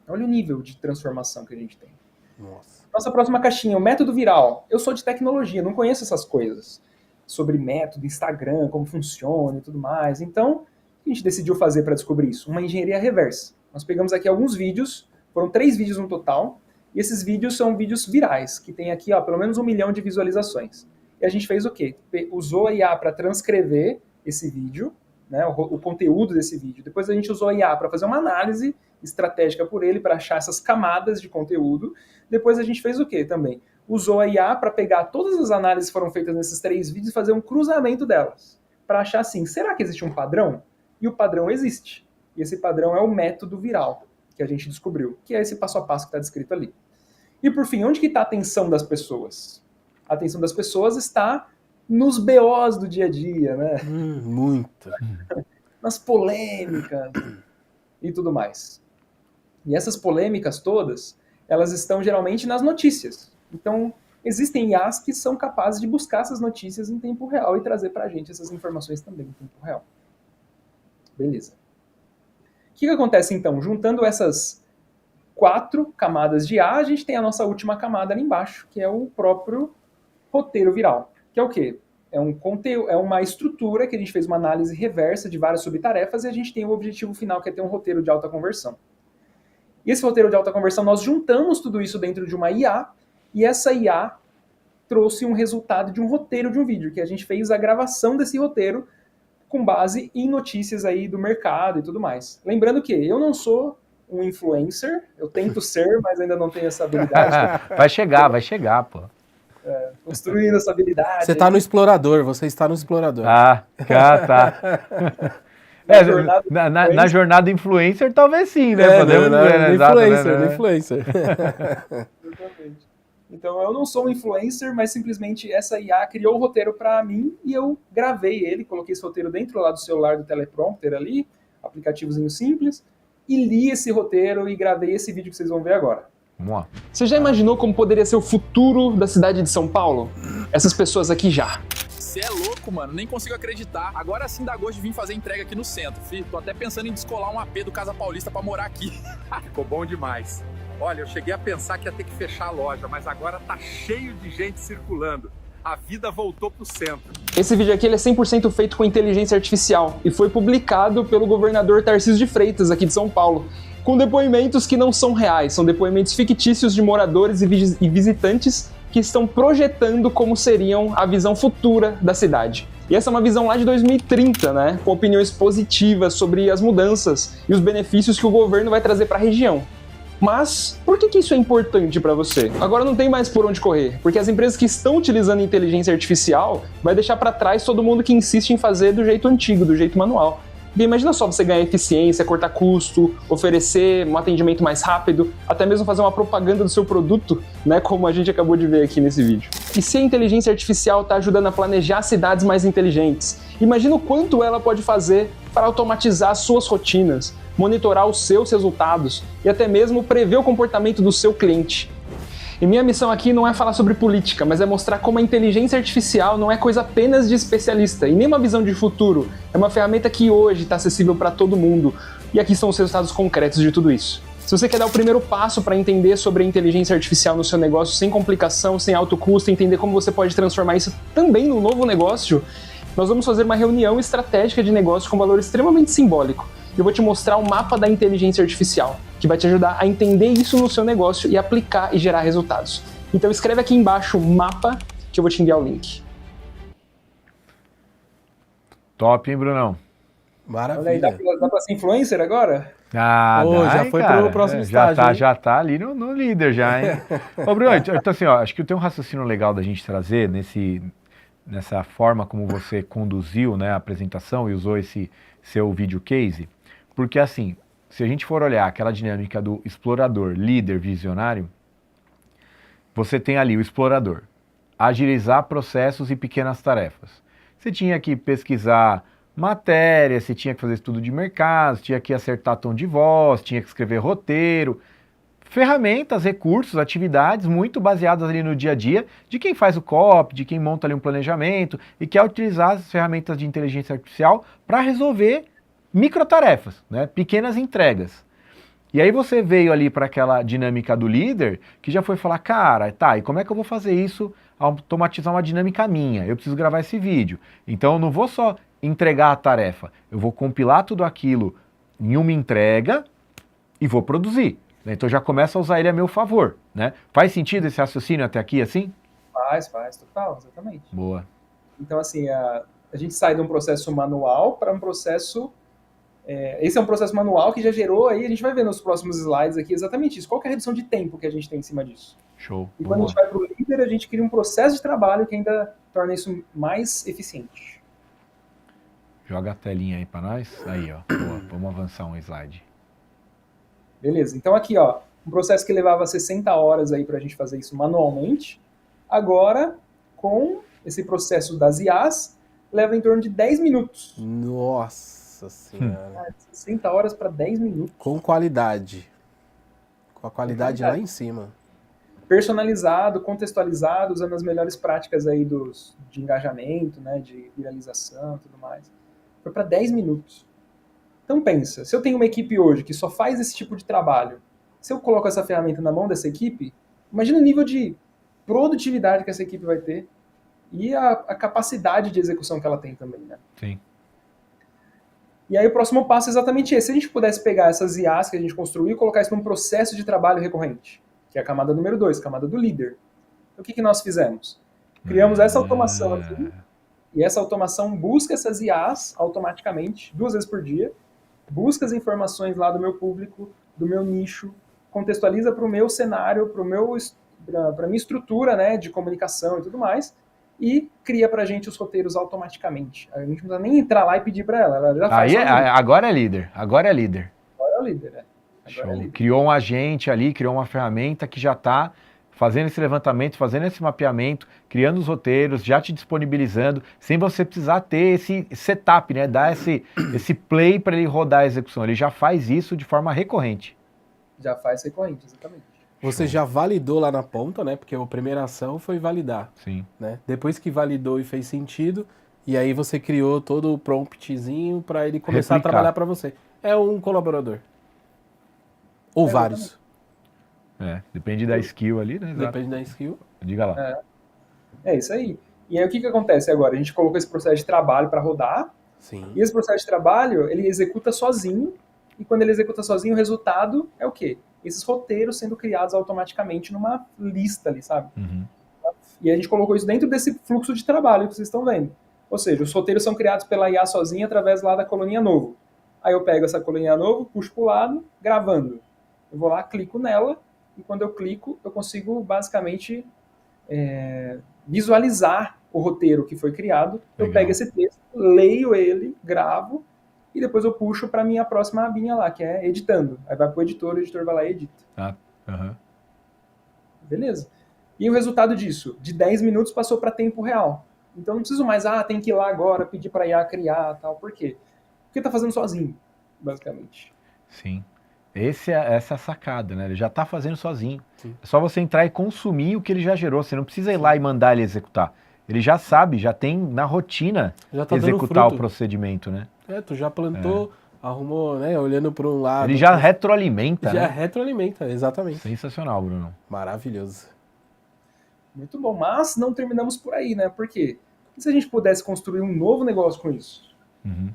[SPEAKER 3] Olha o nível de transformação que a gente tem.
[SPEAKER 1] Nossa.
[SPEAKER 3] Nossa próxima caixinha, o método viral. Eu sou de tecnologia, não conheço essas coisas. Sobre método, Instagram, como funciona e tudo mais. Então, o que a gente decidiu fazer para descobrir isso? Uma engenharia reversa. Nós pegamos aqui alguns vídeos, foram 3 vídeos no total, e esses vídeos são vídeos virais, que tem aqui, ó, pelo menos 1 milhão de visualizações. E a gente fez o quê? Usou a IA para transcrever esse vídeo, né, o conteúdo desse vídeo. Depois a gente usou a IA para fazer uma análise estratégica por ele, para achar essas camadas de conteúdo. Depois a gente fez o quê também? Usou a IA para pegar todas as análises que foram feitas nesses 3 vídeos e fazer um cruzamento delas. Para achar assim, será que existe um padrão? E o padrão existe. E esse padrão é o método viral, que a gente descobriu, que é esse passo a passo que está descrito ali. E por fim, onde que está a atenção das pessoas? A atenção das pessoas está nos BOs do dia a dia, né?
[SPEAKER 1] Muito.
[SPEAKER 3] Nas polêmicas e tudo mais. E essas polêmicas todas, elas estão geralmente nas notícias. Então, existem IAs que são capazes de buscar essas notícias em tempo real e trazer para a gente essas informações também em tempo real. Beleza. O que acontece então? Juntando essas 4 camadas de IA, a gente tem a nossa última camada ali embaixo, que é o próprio roteiro viral. Que é o quê? É um conteúdo, é uma estrutura que a gente fez uma análise reversa de várias subtarefas e a gente tem o objetivo final, que é ter um roteiro de alta conversão. E esse roteiro de alta conversão, nós juntamos tudo isso dentro de uma IA, e essa IA trouxe um resultado de um roteiro de um vídeo, que a gente fez a gravação desse roteiro com base em notícias aí do mercado e tudo mais. Lembrando que eu não sou um influencer, eu tento ser, mas ainda não tenho essa habilidade.
[SPEAKER 2] Vai chegar, pô.
[SPEAKER 3] Construindo essa habilidade.
[SPEAKER 1] Você está no explorador, você está no explorador.
[SPEAKER 2] Tá. Na jornada influencer, talvez sim, né? Podemos dizer, né?
[SPEAKER 1] Influencer.
[SPEAKER 3] Exatamente. Então, eu não sou um influencer, mas simplesmente essa IA criou o roteiro para mim e eu gravei ele, coloquei esse roteiro dentro lá do celular do teleprompter ali, aplicativozinho simples, e li esse roteiro e gravei esse vídeo que vocês vão ver agora.
[SPEAKER 2] Vamos lá.
[SPEAKER 3] Você já imaginou como poderia ser o futuro da cidade de São Paulo? Essas pessoas aqui já.
[SPEAKER 4] Você é louco, mano. Nem consigo acreditar. Agora sim dá gosto de vir fazer entrega aqui no centro, filho. Tô até pensando em descolar um AP do Casa Paulista pra morar aqui.
[SPEAKER 5] Ficou bom demais. Olha, eu cheguei a pensar que ia ter que fechar a loja, mas agora tá cheio de gente circulando. A vida voltou pro centro.
[SPEAKER 3] Esse vídeo aqui ele é 100% feito com inteligência artificial e foi publicado pelo governador Tarcísio de Freitas, aqui de São Paulo, com depoimentos que não são reais, são depoimentos fictícios de moradores e visitantes que estão projetando como seriam a visão futura da cidade. E essa é uma visão lá de 2030, né? Com opiniões positivas sobre as mudanças e os benefícios que o governo vai trazer para a região. Mas por que isso é importante para você? Agora não tem mais por onde correr, porque as empresas que estão utilizando inteligência artificial vai deixar para trás todo mundo que insiste em fazer do jeito antigo, do jeito manual. Porque imagina só você ganhar eficiência, cortar custo, oferecer um atendimento mais rápido, até mesmo fazer uma propaganda do seu produto, né, como a gente acabou de ver aqui nesse vídeo. E se a inteligência artificial está ajudando a planejar cidades mais inteligentes, Imagina o quanto ela pode fazer para automatizar suas rotinas, monitorar os seus resultados e até mesmo prever o comportamento do seu cliente. E minha missão aqui não é falar sobre política, mas é mostrar como a inteligência artificial não é coisa apenas de especialista e nem uma visão de futuro. É uma ferramenta que hoje está acessível para todo mundo. E aqui são os resultados concretos de tudo isso. Se você quer dar o primeiro passo para entender sobre a inteligência artificial no seu negócio sem complicação, sem alto custo, entender como você pode transformar isso também num novo negócio, nós vamos fazer uma reunião estratégica de negócio com valor extremamente simbólico. Eu vou te mostrar o mapa da inteligência artificial, que vai te ajudar a entender isso no seu negócio e aplicar e gerar resultados. Então escreve aqui embaixo mapa, que eu vou te enviar o link.
[SPEAKER 2] Top, hein, Brunão?
[SPEAKER 1] Maravilha.
[SPEAKER 3] Olha aí, dá pra ser influencer agora?
[SPEAKER 2] Ah,
[SPEAKER 1] já foi pro próximo estágio, hein?
[SPEAKER 2] Já tá ali no líder já, hein? Ô, Bruno, então assim, ó, acho que tem um raciocínio legal da gente trazer nessa forma como você conduziu, né, a apresentação e usou esse seu vídeo case, porque assim, se a gente for olhar aquela dinâmica do explorador, líder, visionário, você tem ali o explorador, agilizar processos e pequenas tarefas. Você tinha que pesquisar matéria, você tinha que fazer estudo de mercado, tinha que acertar tom de voz, tinha que escrever roteiro, ferramentas, recursos, atividades muito baseadas ali no dia a dia de quem faz o copy, de quem monta ali um planejamento e quer utilizar as ferramentas de inteligência artificial para resolver microtarefas, né? Pequenas entregas. E aí você veio ali para aquela dinâmica do líder que já foi falar, cara, tá, e como é que eu vou fazer isso, automatizar uma dinâmica minha? Eu preciso gravar esse vídeo. Então eu não vou só entregar a tarefa, eu vou compilar tudo aquilo em uma entrega e vou produzir. Então já começa a usar ele a meu favor, né? Faz sentido esse raciocínio até aqui, assim?
[SPEAKER 3] Faz, total, exatamente.
[SPEAKER 2] Boa.
[SPEAKER 3] Então, assim, a gente sai de um processo manual para um processo... esse é um processo manual que já gerou aí, a gente vai ver nos próximos slides aqui exatamente isso. Qual que é a redução de tempo que a gente tem em cima disso?
[SPEAKER 2] Show.
[SPEAKER 3] E quando a gente vai para o líder, a gente cria um processo de trabalho que ainda torna isso mais eficiente.
[SPEAKER 2] Joga a telinha aí para nós. Aí, ó. Boa. Vamos avançar um slide.
[SPEAKER 3] Beleza. Então aqui, ó, um processo que levava 60 horas aí para a gente fazer isso manualmente, agora, com esse processo das IAs, leva em torno de 10 minutos.
[SPEAKER 1] Nossa Senhora.
[SPEAKER 3] 60 horas para 10 minutos.
[SPEAKER 1] Com qualidade. Com a qualidade lá em cima.
[SPEAKER 3] Personalizado, contextualizado, usando as melhores práticas aí de engajamento, né, de viralização e tudo mais. Foi para 10 minutos. Então pensa, se eu tenho uma equipe hoje que só faz esse tipo de trabalho, se eu coloco essa ferramenta na mão dessa equipe, imagina o nível de produtividade que essa equipe vai ter e a capacidade de execução que ela tem também, né?
[SPEAKER 2] Sim.
[SPEAKER 3] E aí o próximo passo é exatamente esse. Se a gente pudesse pegar essas IAs que a gente construiu e colocar isso num processo de trabalho recorrente, que é a camada número 2, camada do líder. Então, o que nós fizemos? Criamos essa automação aqui, e essa automação busca essas IAs automaticamente, 2 vezes por dia, busca as informações lá do meu público, do meu nicho, contextualiza para o meu cenário, para a minha estrutura, né, de comunicação e tudo mais, e cria para a gente os roteiros automaticamente. A gente não precisa nem entrar lá e pedir para ela já faz.
[SPEAKER 2] Agora é líder.
[SPEAKER 3] Agora é o líder, né?
[SPEAKER 2] Show. Criou um agente ali, criou uma ferramenta que já está fazendo esse levantamento, fazendo esse mapeamento, criando os roteiros, já te disponibilizando, sem você precisar ter esse setup, né? Dar esse play para ele rodar a execução. Ele já faz isso de forma recorrente.
[SPEAKER 3] Já faz recorrente, exatamente.
[SPEAKER 1] Você já validou lá na ponta, né? Porque a primeira ação foi validar.
[SPEAKER 2] Sim.
[SPEAKER 1] Né? Depois que validou e fez sentido, e aí você criou todo o promptzinho para ele começar a trabalhar para você. É um colaborador. Ou vários.
[SPEAKER 2] Depende da skill ali, né? Exato.
[SPEAKER 1] Depende da skill.
[SPEAKER 2] Diga lá.
[SPEAKER 3] É isso aí. E aí o que acontece agora? A gente colocou esse processo de trabalho para rodar.
[SPEAKER 1] Sim.
[SPEAKER 3] E esse processo de trabalho, ele executa sozinho. E quando ele executa sozinho, o resultado é o quê? Esses roteiros sendo criados automaticamente numa lista ali, sabe?
[SPEAKER 2] Uhum.
[SPEAKER 3] E a gente colocou isso dentro desse fluxo de trabalho que vocês estão vendo. Ou seja, os roteiros são criados pela IA sozinha através lá da coluninha novo. Aí eu pego essa coluninha novo, puxo pro lado, gravando. Eu vou lá, clico nela, e quando eu clico, eu consigo basicamente visualizar o roteiro que foi criado.
[SPEAKER 2] Legal.
[SPEAKER 3] Eu pego esse texto, leio ele, gravo, e depois eu puxo para minha próxima abinha lá, que é editando. Aí vai pro editor, o editor vai lá e edita. Beleza. E o resultado disso? De 10 minutos passou para tempo real. Então não preciso mais, tem que ir lá agora, pedir para IA criar, tal. Por quê? Porque tá fazendo sozinho, basicamente.
[SPEAKER 2] Sim. Essa é a sacada, né? Ele já está fazendo sozinho. Sim. É só você entrar e consumir o que ele já gerou. Você não precisa ir lá e mandar ele executar. Ele já sabe, já tem na rotina
[SPEAKER 1] já tá
[SPEAKER 2] executar o procedimento, né?
[SPEAKER 1] Tu já plantou, arrumou, né? Olhando para um lado.
[SPEAKER 2] Ele já retroalimenta,
[SPEAKER 1] Já retroalimenta, exatamente.
[SPEAKER 2] Sensacional, Bruno.
[SPEAKER 1] Maravilhoso.
[SPEAKER 3] Muito bom, mas não terminamos por aí, né? Por quê? E se a gente pudesse construir um novo negócio com isso?
[SPEAKER 2] Uhum.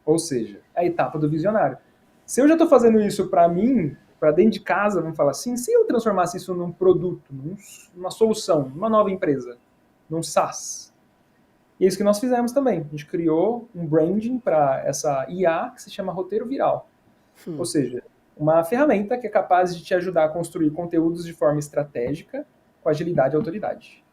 [SPEAKER 3] Ou seja, a etapa do visionário. Se eu já estou fazendo isso para mim, para dentro de casa, vamos falar assim, se eu transformasse isso num produto, numa solução, numa nova empresa, num SaaS. E é isso que nós fizemos também. A gente criou um branding para essa IA que se chama Roteiro Viral. Ou seja, uma ferramenta que é capaz de te ajudar a construir conteúdos de forma estratégica, com agilidade e autoridade.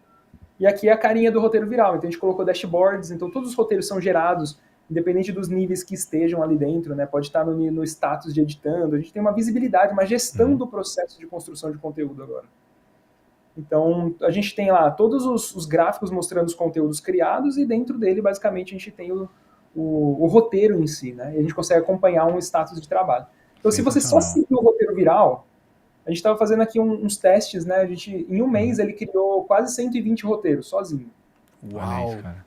[SPEAKER 3] E aqui é a carinha do roteiro viral. Então a gente colocou dashboards, então todos os roteiros são gerados independente dos níveis que estejam ali dentro, né? Pode estar no status de editando. A gente tem uma visibilidade, uma gestão do processo de construção de conteúdo agora. Então, a gente tem lá todos os gráficos mostrando os conteúdos criados e dentro dele, basicamente, a gente tem o roteiro em si, né? E a gente consegue acompanhar um status de trabalho. Então, se você só seguir o roteiro viral, a gente estava fazendo aqui uns testes, né? Em um mês, ele criou quase 120 roteiros, sozinho.
[SPEAKER 2] Uau! Cara.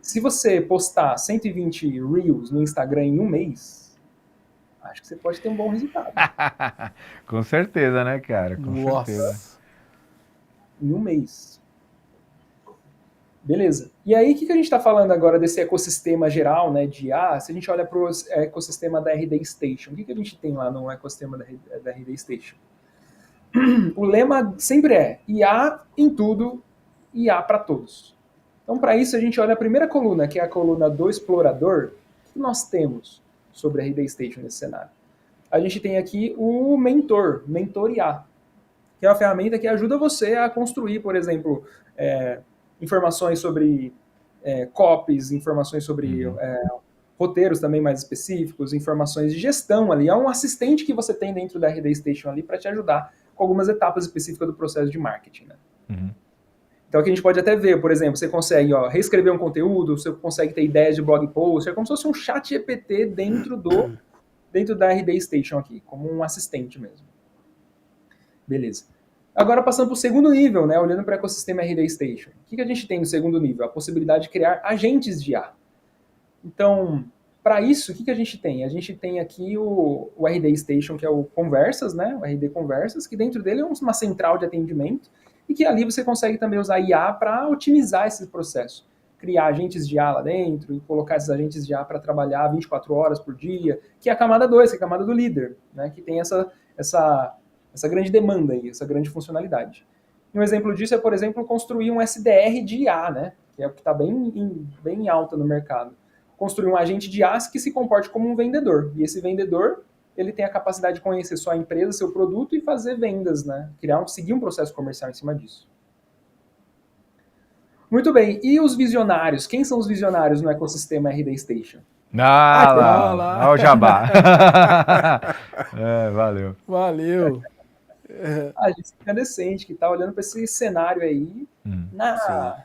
[SPEAKER 3] Se você postar 120 Reels no Instagram em um mês, acho que você pode ter um bom resultado.
[SPEAKER 2] Com certeza, né, cara? Com certeza.
[SPEAKER 3] Em um mês. Beleza. E aí, o que a gente está falando agora desse ecossistema geral, né, de IA? Se a gente olha para o ecossistema da RD Station, o que a gente tem lá no ecossistema da RD Station? O lema sempre é IA em tudo, IA para todos. Então, para isso, a gente olha a primeira coluna, que é a coluna do explorador. O que nós temos sobre a RD Station nesse cenário? A gente tem aqui o Mentor IA, que é uma ferramenta que ajuda você a construir, por exemplo, informações sobre copies, informações sobre roteiros também mais específicos, informações de gestão ali. É um assistente que você tem dentro da RD Station ali para te ajudar com algumas etapas específicas do processo de marketing, né? Uhum. Então, aqui a gente pode até ver, por exemplo, você consegue reescrever um conteúdo, você consegue ter ideias de blog post, é como se fosse um chat GPT dentro da RD Station aqui, como um assistente mesmo. Beleza. Agora, passando para o segundo nível, né, olhando para o ecossistema RD Station. O que a gente tem no segundo nível? A possibilidade de criar agentes de IA. Então, para isso, o que a gente tem? A gente tem aqui o RD Station, que é o Conversas, né, o RD Conversas, que dentro dele é uma central de atendimento, e que ali você consegue também usar IA para otimizar esse processo. Criar agentes de IA lá dentro e colocar esses agentes de IA para trabalhar 24 horas por dia, que é a camada 2, que é a camada do líder, né, que tem essa grande demanda aí, essa grande funcionalidade. E um exemplo disso é, por exemplo, construir um SDR de IA, né, que é o que está bem alta no mercado. Construir um agente de IA que se comporte como um vendedor. E esse vendedor, ele tem a capacidade de conhecer sua empresa, seu produto e fazer vendas, né? Seguir um processo comercial em cima disso. Muito bem. E os visionários? Quem são os visionários no ecossistema RD Station?
[SPEAKER 2] Lá o jabá. Valeu.
[SPEAKER 1] Valeu.
[SPEAKER 3] A gente incandescente, que está olhando para esse cenário aí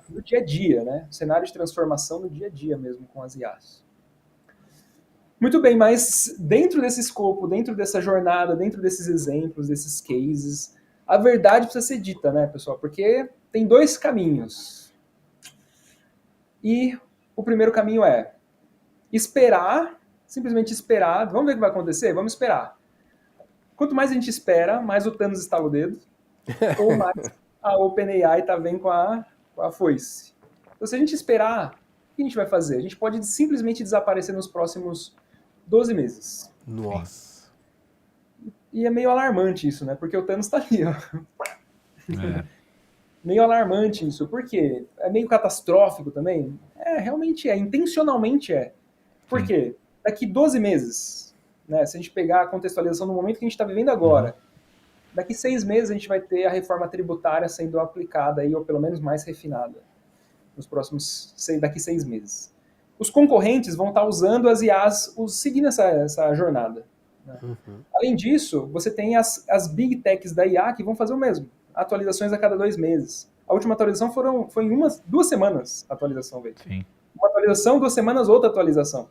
[SPEAKER 3] no dia a dia, né? Cenário de transformação no dia a dia mesmo com as IAs. Muito bem, mas dentro desse escopo, dentro dessa jornada, dentro desses exemplos, desses cases, a verdade precisa ser dita, né, pessoal? Porque tem dois caminhos. E o primeiro caminho é esperar, simplesmente esperar. Vamos ver o que vai acontecer? Vamos esperar. Quanto mais a gente espera, mais o Thanos estala o dedo, ou mais a OpenAI tá vendo com a foice. Então, se a gente esperar, o que a gente vai fazer? A gente pode simplesmente desaparecer nos próximos 12 meses.
[SPEAKER 1] Nossa.
[SPEAKER 3] E é meio alarmante isso, né? Porque o Thanos tá ali, ó. Meio alarmante isso. Por quê? É meio catastrófico também? Realmente é. Intencionalmente é. Por quê? Daqui 12 meses, né? Se a gente pegar a contextualização do momento que a gente está vivendo agora, daqui 6 meses a gente vai ter a reforma tributária sendo aplicada aí, ou pelo menos mais refinada. Daqui 6 meses. Os concorrentes vão estar usando as IAs, seguindo essa jornada. Né? Além disso, você tem as big techs da IA que vão fazer o mesmo. Atualizações a cada 2 meses. A última atualização foi em 2 semanas a atualização, velho.
[SPEAKER 2] Sim.
[SPEAKER 3] Uma atualização, 2 semanas, outra atualização.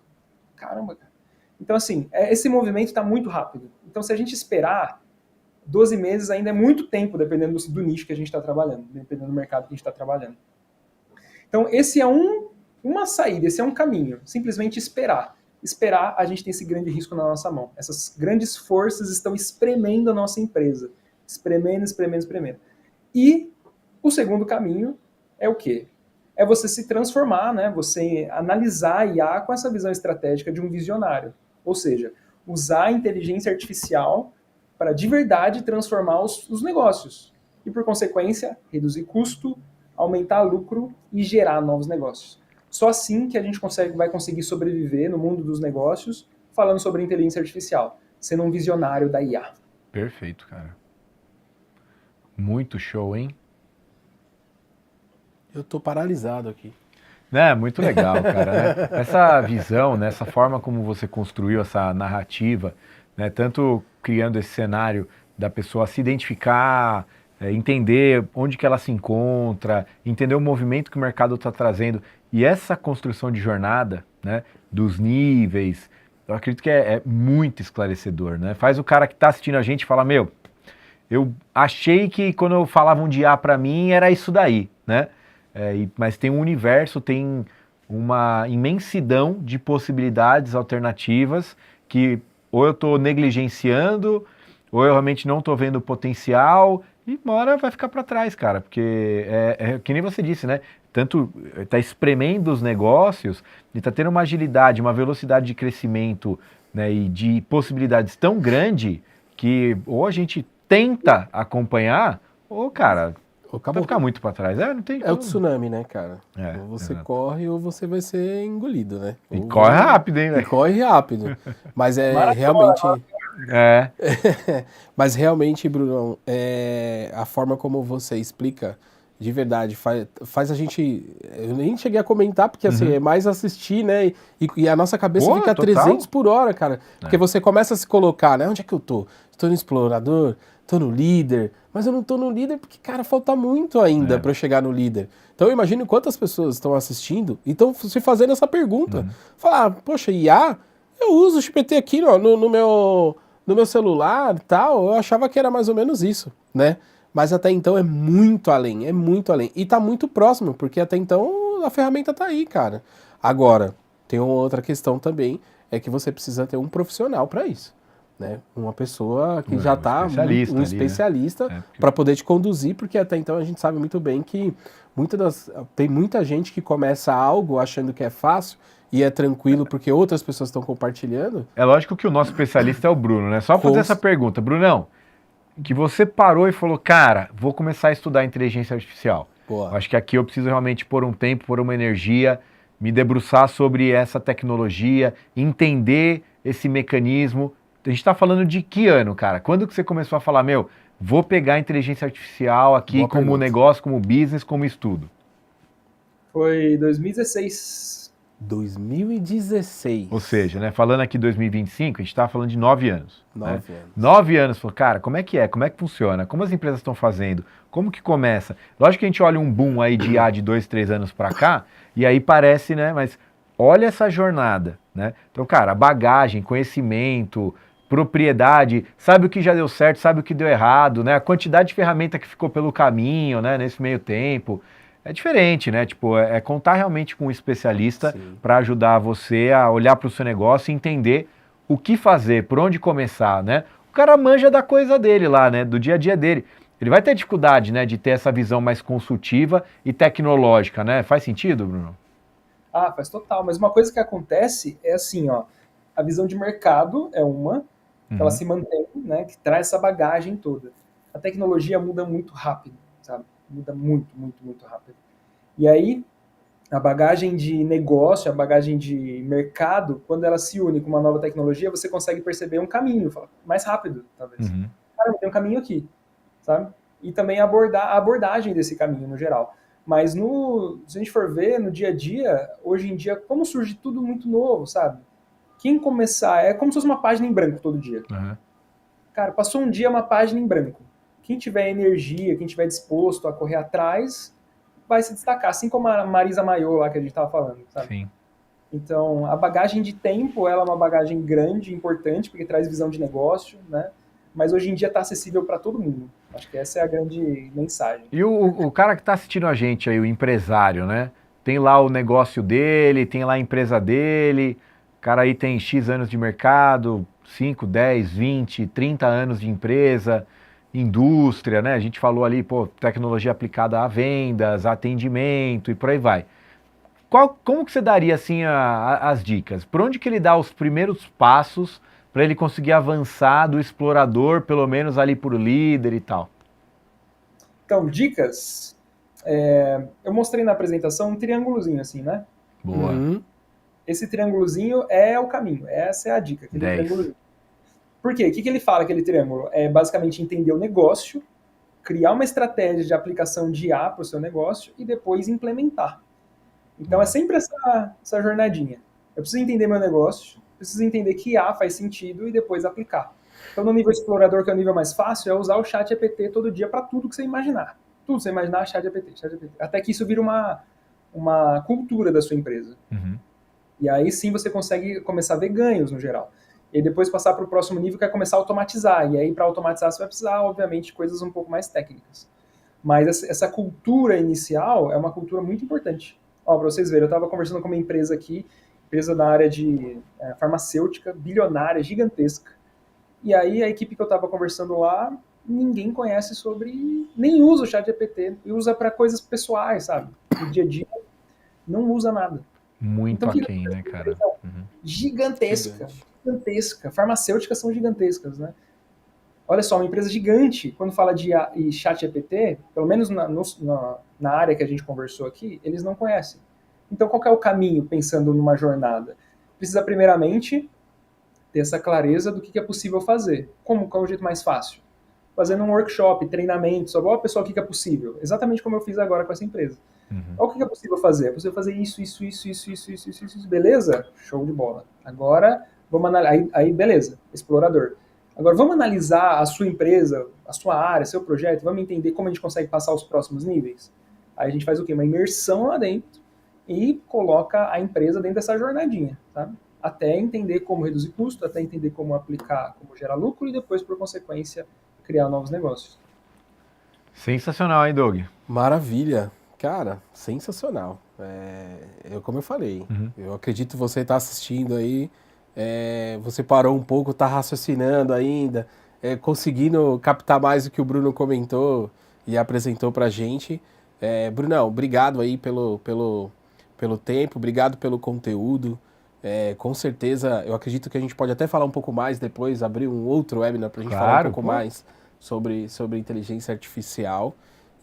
[SPEAKER 3] Caramba, cara. Então, assim, esse movimento está muito rápido. Então, se a gente esperar 12 meses, ainda é muito tempo, dependendo do nicho que a gente está trabalhando, dependendo do mercado que a gente está trabalhando. Então, esse é uma saída, esse é um caminho. Simplesmente esperar. Esperar, a gente tem esse grande risco na nossa mão. Essas grandes forças estão espremendo a nossa empresa. Espremendo. E o segundo caminho é o quê? É você se transformar, né? Você analisar a IA com essa visão estratégica de um visionário. Ou seja, usar a inteligência artificial para de verdade transformar os negócios. E, por consequência, reduzir custo, aumentar lucro e gerar novos negócios. Só assim que a gente vai conseguir sobreviver no mundo dos negócios falando sobre inteligência artificial, sendo um visionário da IA.
[SPEAKER 2] Perfeito, cara. Muito show, hein?
[SPEAKER 1] Eu tô paralisado aqui.
[SPEAKER 2] É, muito legal, cara. Né? Essa visão, né, essa forma como você construiu essa narrativa, né, tanto criando esse cenário da pessoa se identificar, entender onde que ela se encontra, entender o movimento que o mercado está trazendo, e essa construção de jornada, né, dos níveis, eu acredito que é muito esclarecedor, né? Faz o cara que está assistindo a gente falar, meu, eu achei que quando eu falavam de A para mim era isso daí, né? Mas tem um universo, tem uma imensidão de possibilidades alternativas que ou eu estou negligenciando, ou eu realmente não estou vendo o potencial, e uma hora vai ficar para trás, cara, porque que nem você disse, né? Tanto está espremendo os negócios e está tendo uma agilidade, uma velocidade de crescimento, né, e de possibilidades tão grande que ou a gente tenta acompanhar, ou, cara, vai ficar muito para trás. Não tem
[SPEAKER 1] É o tsunami, né, cara? Ou você
[SPEAKER 2] exato.
[SPEAKER 1] corre ou você vai ser engolido, né?
[SPEAKER 2] E corre rápido, hein,
[SPEAKER 1] E
[SPEAKER 2] velho?
[SPEAKER 1] corre rápido. Mas realmente... Mas realmente, Brunão, a forma como você explica, de verdade, faz a gente... Eu nem cheguei a comentar, porque assim, é mais assistir, né? E a nossa cabeça fica
[SPEAKER 2] total.
[SPEAKER 1] 300 por hora, cara. Porque você começa a se colocar, né? Onde é que eu tô? Estou no explorador? Tô no líder? Mas eu não tô no líder porque, cara, falta muito ainda para eu chegar no líder. Então eu imagino quantas pessoas estão assistindo e estão se fazendo essa pergunta. Falar, poxa, IA, eu uso o GPT aqui no meu celular e tal, eu achava que era mais ou menos isso, né? Mas até então é muito além. E tá muito próximo, porque até então a ferramenta tá aí, cara. Agora, tem uma outra questão também, é que você precisa ter um profissional para isso. Né? Uma pessoa que já está um especialista
[SPEAKER 2] né?
[SPEAKER 1] Para poder te conduzir, porque até então a gente sabe muito bem que tem muita gente que começa algo achando que é fácil e é tranquilo porque outras pessoas estão compartilhando.
[SPEAKER 2] É lógico que o nosso especialista é o Bruno, né? Só fazer essa pergunta, Brunão, que você parou e falou, cara, vou começar a estudar inteligência artificial. Acho que aqui eu preciso realmente pôr um tempo, pôr uma energia, me debruçar sobre essa tecnologia, entender esse mecanismo. A gente está falando de que ano, cara? Quando que você começou a falar, meu, vou pegar a inteligência artificial aqui como negócio, como business, como estudo?
[SPEAKER 3] Foi 2016.
[SPEAKER 1] 2016.
[SPEAKER 2] Ou seja, né, falando aqui 2025, a gente está falando de 9 anos.
[SPEAKER 1] 9 anos.
[SPEAKER 2] 9 anos, falou, cara, como é que funciona? Como as empresas estão fazendo? Como que começa? Lógico que a gente olha um boom aí de IA de 2, 3 anos para cá, e aí parece, né, mas olha essa jornada, né? Então, cara, a bagagem, conhecimento, propriedade, sabe o que já deu certo, sabe o que deu errado, né? A quantidade de ferramenta que ficou pelo caminho, né, nesse meio tempo. É diferente, né? Tipo, é contar realmente com um especialista para ajudar você a olhar para o seu negócio e entender o que fazer, por onde começar, né? O cara manja da coisa dele lá, né? Do dia a dia dele. Ele vai ter dificuldade, né, de ter essa visão mais consultiva e tecnológica, né? Faz sentido, Bruno?
[SPEAKER 3] Faz total. Mas uma coisa que acontece é assim, ó, a visão de mercado é uma, que ela se mantém, né, que traz essa bagagem toda. A tecnologia muda muito rápido, sabe? Muda muito, muito, muito rápido. E aí, a bagagem de negócio, a bagagem de mercado, quando ela se une com uma nova tecnologia, você consegue perceber um caminho, mais rápido, talvez. Cara, tem um caminho aqui, sabe? E também a abordagem desse caminho, no geral. Mas se a gente for ver, no dia a dia, hoje em dia, como surge tudo muito novo, sabe? Quem começar, é como se fosse uma página em branco todo dia. Cara, passou um dia, uma página em branco. quem tiver energia, quem tiver disposto a correr atrás, vai se destacar, assim como a Marisa Maio lá que a gente estava falando, sabe?
[SPEAKER 2] Sim.
[SPEAKER 3] Então, a bagagem de tempo, ela é uma bagagem grande, importante, porque traz visão de negócio, né? Mas hoje em dia está acessível para todo mundo. Acho que essa é a grande mensagem.
[SPEAKER 2] E o cara que está assistindo a gente aí, o empresário, né? Tem lá o negócio dele, tem lá a empresa dele, o cara aí tem X anos de mercado, 5, 10, 20, 30 anos de empresa, indústria, né? A gente falou ali, pô, tecnologia aplicada a vendas, atendimento e por aí vai. Como que você daria, assim, as dicas? Por onde que ele dá os primeiros passos para ele conseguir avançar do explorador, pelo menos ali por líder e tal?
[SPEAKER 3] Então, dicas. Eu mostrei na apresentação um triângulozinho assim, né?
[SPEAKER 2] Boa.
[SPEAKER 3] Esse triângulozinho é o caminho. Essa é a dica. Aquele
[SPEAKER 2] 10.
[SPEAKER 3] triângulozinho. Por quê? O que ele fala, aquele triângulo? É basicamente entender o negócio, criar uma estratégia de aplicação de IA para o seu negócio e depois implementar. Então é sempre essa jornadinha. Eu preciso entender meu negócio, preciso entender que IA faz sentido e depois aplicar. Então no nível explorador, que é o nível mais fácil, é usar o ChatGPT todo dia para tudo que você imaginar. Tudo que você imaginar, ChatGPT. Até que isso vira uma cultura da sua empresa.
[SPEAKER 2] Uhum.
[SPEAKER 3] E aí sim você consegue começar a ver ganhos no geral. E depois passar para o próximo nível, que é começar a automatizar. E aí para automatizar você vai precisar, obviamente, de coisas um pouco mais técnicas. Mas essa cultura inicial é uma cultura muito importante. Ó, para vocês verem, eu estava conversando com uma empresa aqui, empresa da área de farmacêutica, bilionária, gigantesca. E aí a equipe que eu estava conversando lá, ninguém conhece sobre, nem usa o ChatGPT, e usa para coisas pessoais, sabe? No dia a dia, não usa nada.
[SPEAKER 2] Muito
[SPEAKER 3] Então,
[SPEAKER 2] aquém, né, cara?
[SPEAKER 3] Gigantesca. Farmacêuticas são gigantescas, né? Olha só, uma empresa gigante, quando fala de ChatGPT, pelo menos na área que a gente conversou aqui, eles não conhecem. Então, qual que é o caminho, pensando numa jornada? Precisa, primeiramente, ter essa clareza do que é possível fazer. Qual é o jeito mais fácil? Fazendo um workshop, treinamento, sobre, ó, pessoal, o que é possível? Exatamente como eu fiz agora com essa empresa. Olha o que é possível fazer. É possível fazer isso, beleza? Show de bola. Agora, vamos analisar. Aí, beleza, explorador. Agora, vamos analisar a sua empresa, a sua área, seu projeto, vamos entender como a gente consegue passar os próximos níveis? Aí a gente faz o quê? Uma imersão lá dentro e coloca a empresa dentro dessa jornadinha, sabe? Até entender como reduzir custo, até entender como aplicar, como gerar lucro e depois, por consequência, criar novos negócios.
[SPEAKER 2] Sensacional, hein, Doug?
[SPEAKER 1] Maravilha. Cara, sensacional. Como eu falei, eu acredito que você está assistindo aí, você parou um pouco, está raciocinando ainda, conseguindo captar mais o que o Bruno comentou e apresentou para a gente. Brunão, obrigado aí pelo tempo, obrigado pelo conteúdo. Com certeza, eu acredito que a gente pode até falar um pouco mais depois, abrir um outro webinar para a gente falar um pouco mais sobre inteligência artificial.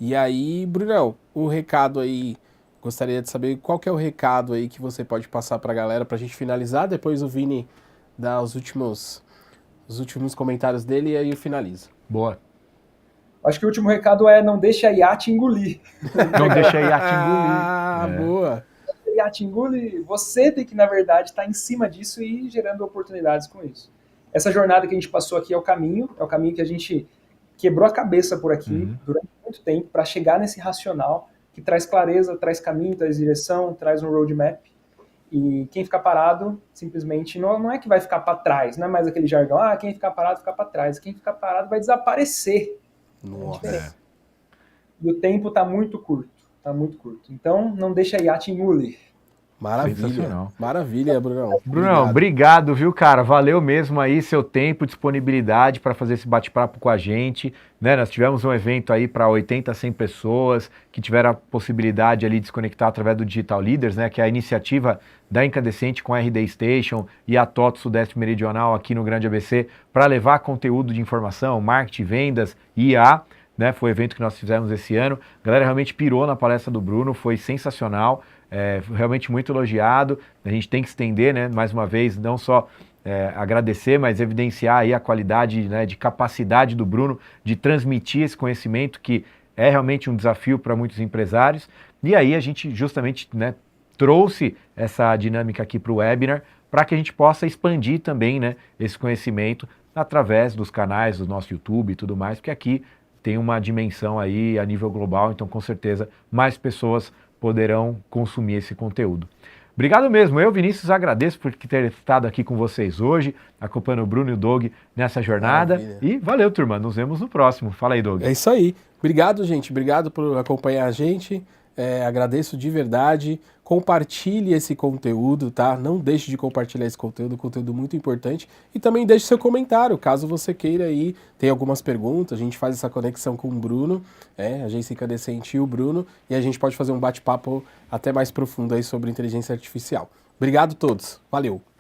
[SPEAKER 1] E aí, Brunão, um recado aí, gostaria de saber qual que é o recado aí que você pode passar para a galera para a gente finalizar, depois o Vini dá os últimos comentários dele e aí eu finalizo.
[SPEAKER 2] Boa.
[SPEAKER 3] Acho que o último recado é não deixe a IA te engolir.
[SPEAKER 2] Não deixe a IA te engolir.
[SPEAKER 1] Ah, boa.
[SPEAKER 3] A IA te engolir, você tem que, na verdade, estar em cima disso e gerando oportunidades com isso. Essa jornada que a gente passou aqui é o caminho que a gente quebrou a cabeça por aqui durante muito tempo para chegar nesse racional que traz clareza, traz caminho, traz direção, traz um roadmap. E quem ficar parado, simplesmente, não é que vai ficar para trás, não é mais aquele jargão, quem ficar parado fica para trás. Quem ficar parado vai desaparecer.
[SPEAKER 1] Nossa.
[SPEAKER 3] E o tempo está muito curto, Então, não deixa a IA te engolir.
[SPEAKER 1] Maravilha, maravilha, Brunão.
[SPEAKER 2] Brunão, obrigado, viu, cara? Valeu mesmo aí seu tempo, disponibilidade para fazer esse bate-papo com a gente, né? Nós tivemos um evento aí para 80, 100 pessoas que tiveram a possibilidade ali de se conectar através do Digital Leaders, né? Que é a iniciativa da Incandescente com a RD Station e a TOTO Sudeste Meridional aqui no Grande ABC para levar conteúdo de informação, marketing, vendas, IA, né? Foi o evento que nós fizemos esse ano. A galera realmente pirou na palestra do Bruno, foi sensacional. Realmente muito elogiado. A gente tem que estender, né, mais uma vez, não só agradecer, mas evidenciar aí a qualidade, né, de capacidade do Bruno de transmitir esse conhecimento que é realmente um desafio para muitos empresários. E aí a gente justamente, né, trouxe essa dinâmica aqui para o webinar para que a gente possa expandir também, né, esse conhecimento através dos canais do nosso YouTube e tudo mais, porque aqui tem uma dimensão aí a nível global, então com certeza mais pessoas poderão consumir esse conteúdo. Obrigado mesmo, eu, Vinícius, agradeço por ter estado aqui com vocês hoje, acompanhando o Bruno e o Doug nessa jornada. Maravilha. E valeu, turma, nos vemos no próximo. Fala aí, Doug.
[SPEAKER 1] É isso aí. Obrigado, gente. Obrigado por acompanhar a gente. Agradeço de verdade. Compartilhe esse conteúdo, tá? Não deixe de compartilhar esse conteúdo muito importante. E também deixe seu comentário, caso você queira aí, tem algumas perguntas, a gente faz essa conexão com o Bruno, Agência Incandescente e o Bruno, e a gente pode fazer um bate-papo até mais profundo aí sobre inteligência artificial. Obrigado a todos. Valeu!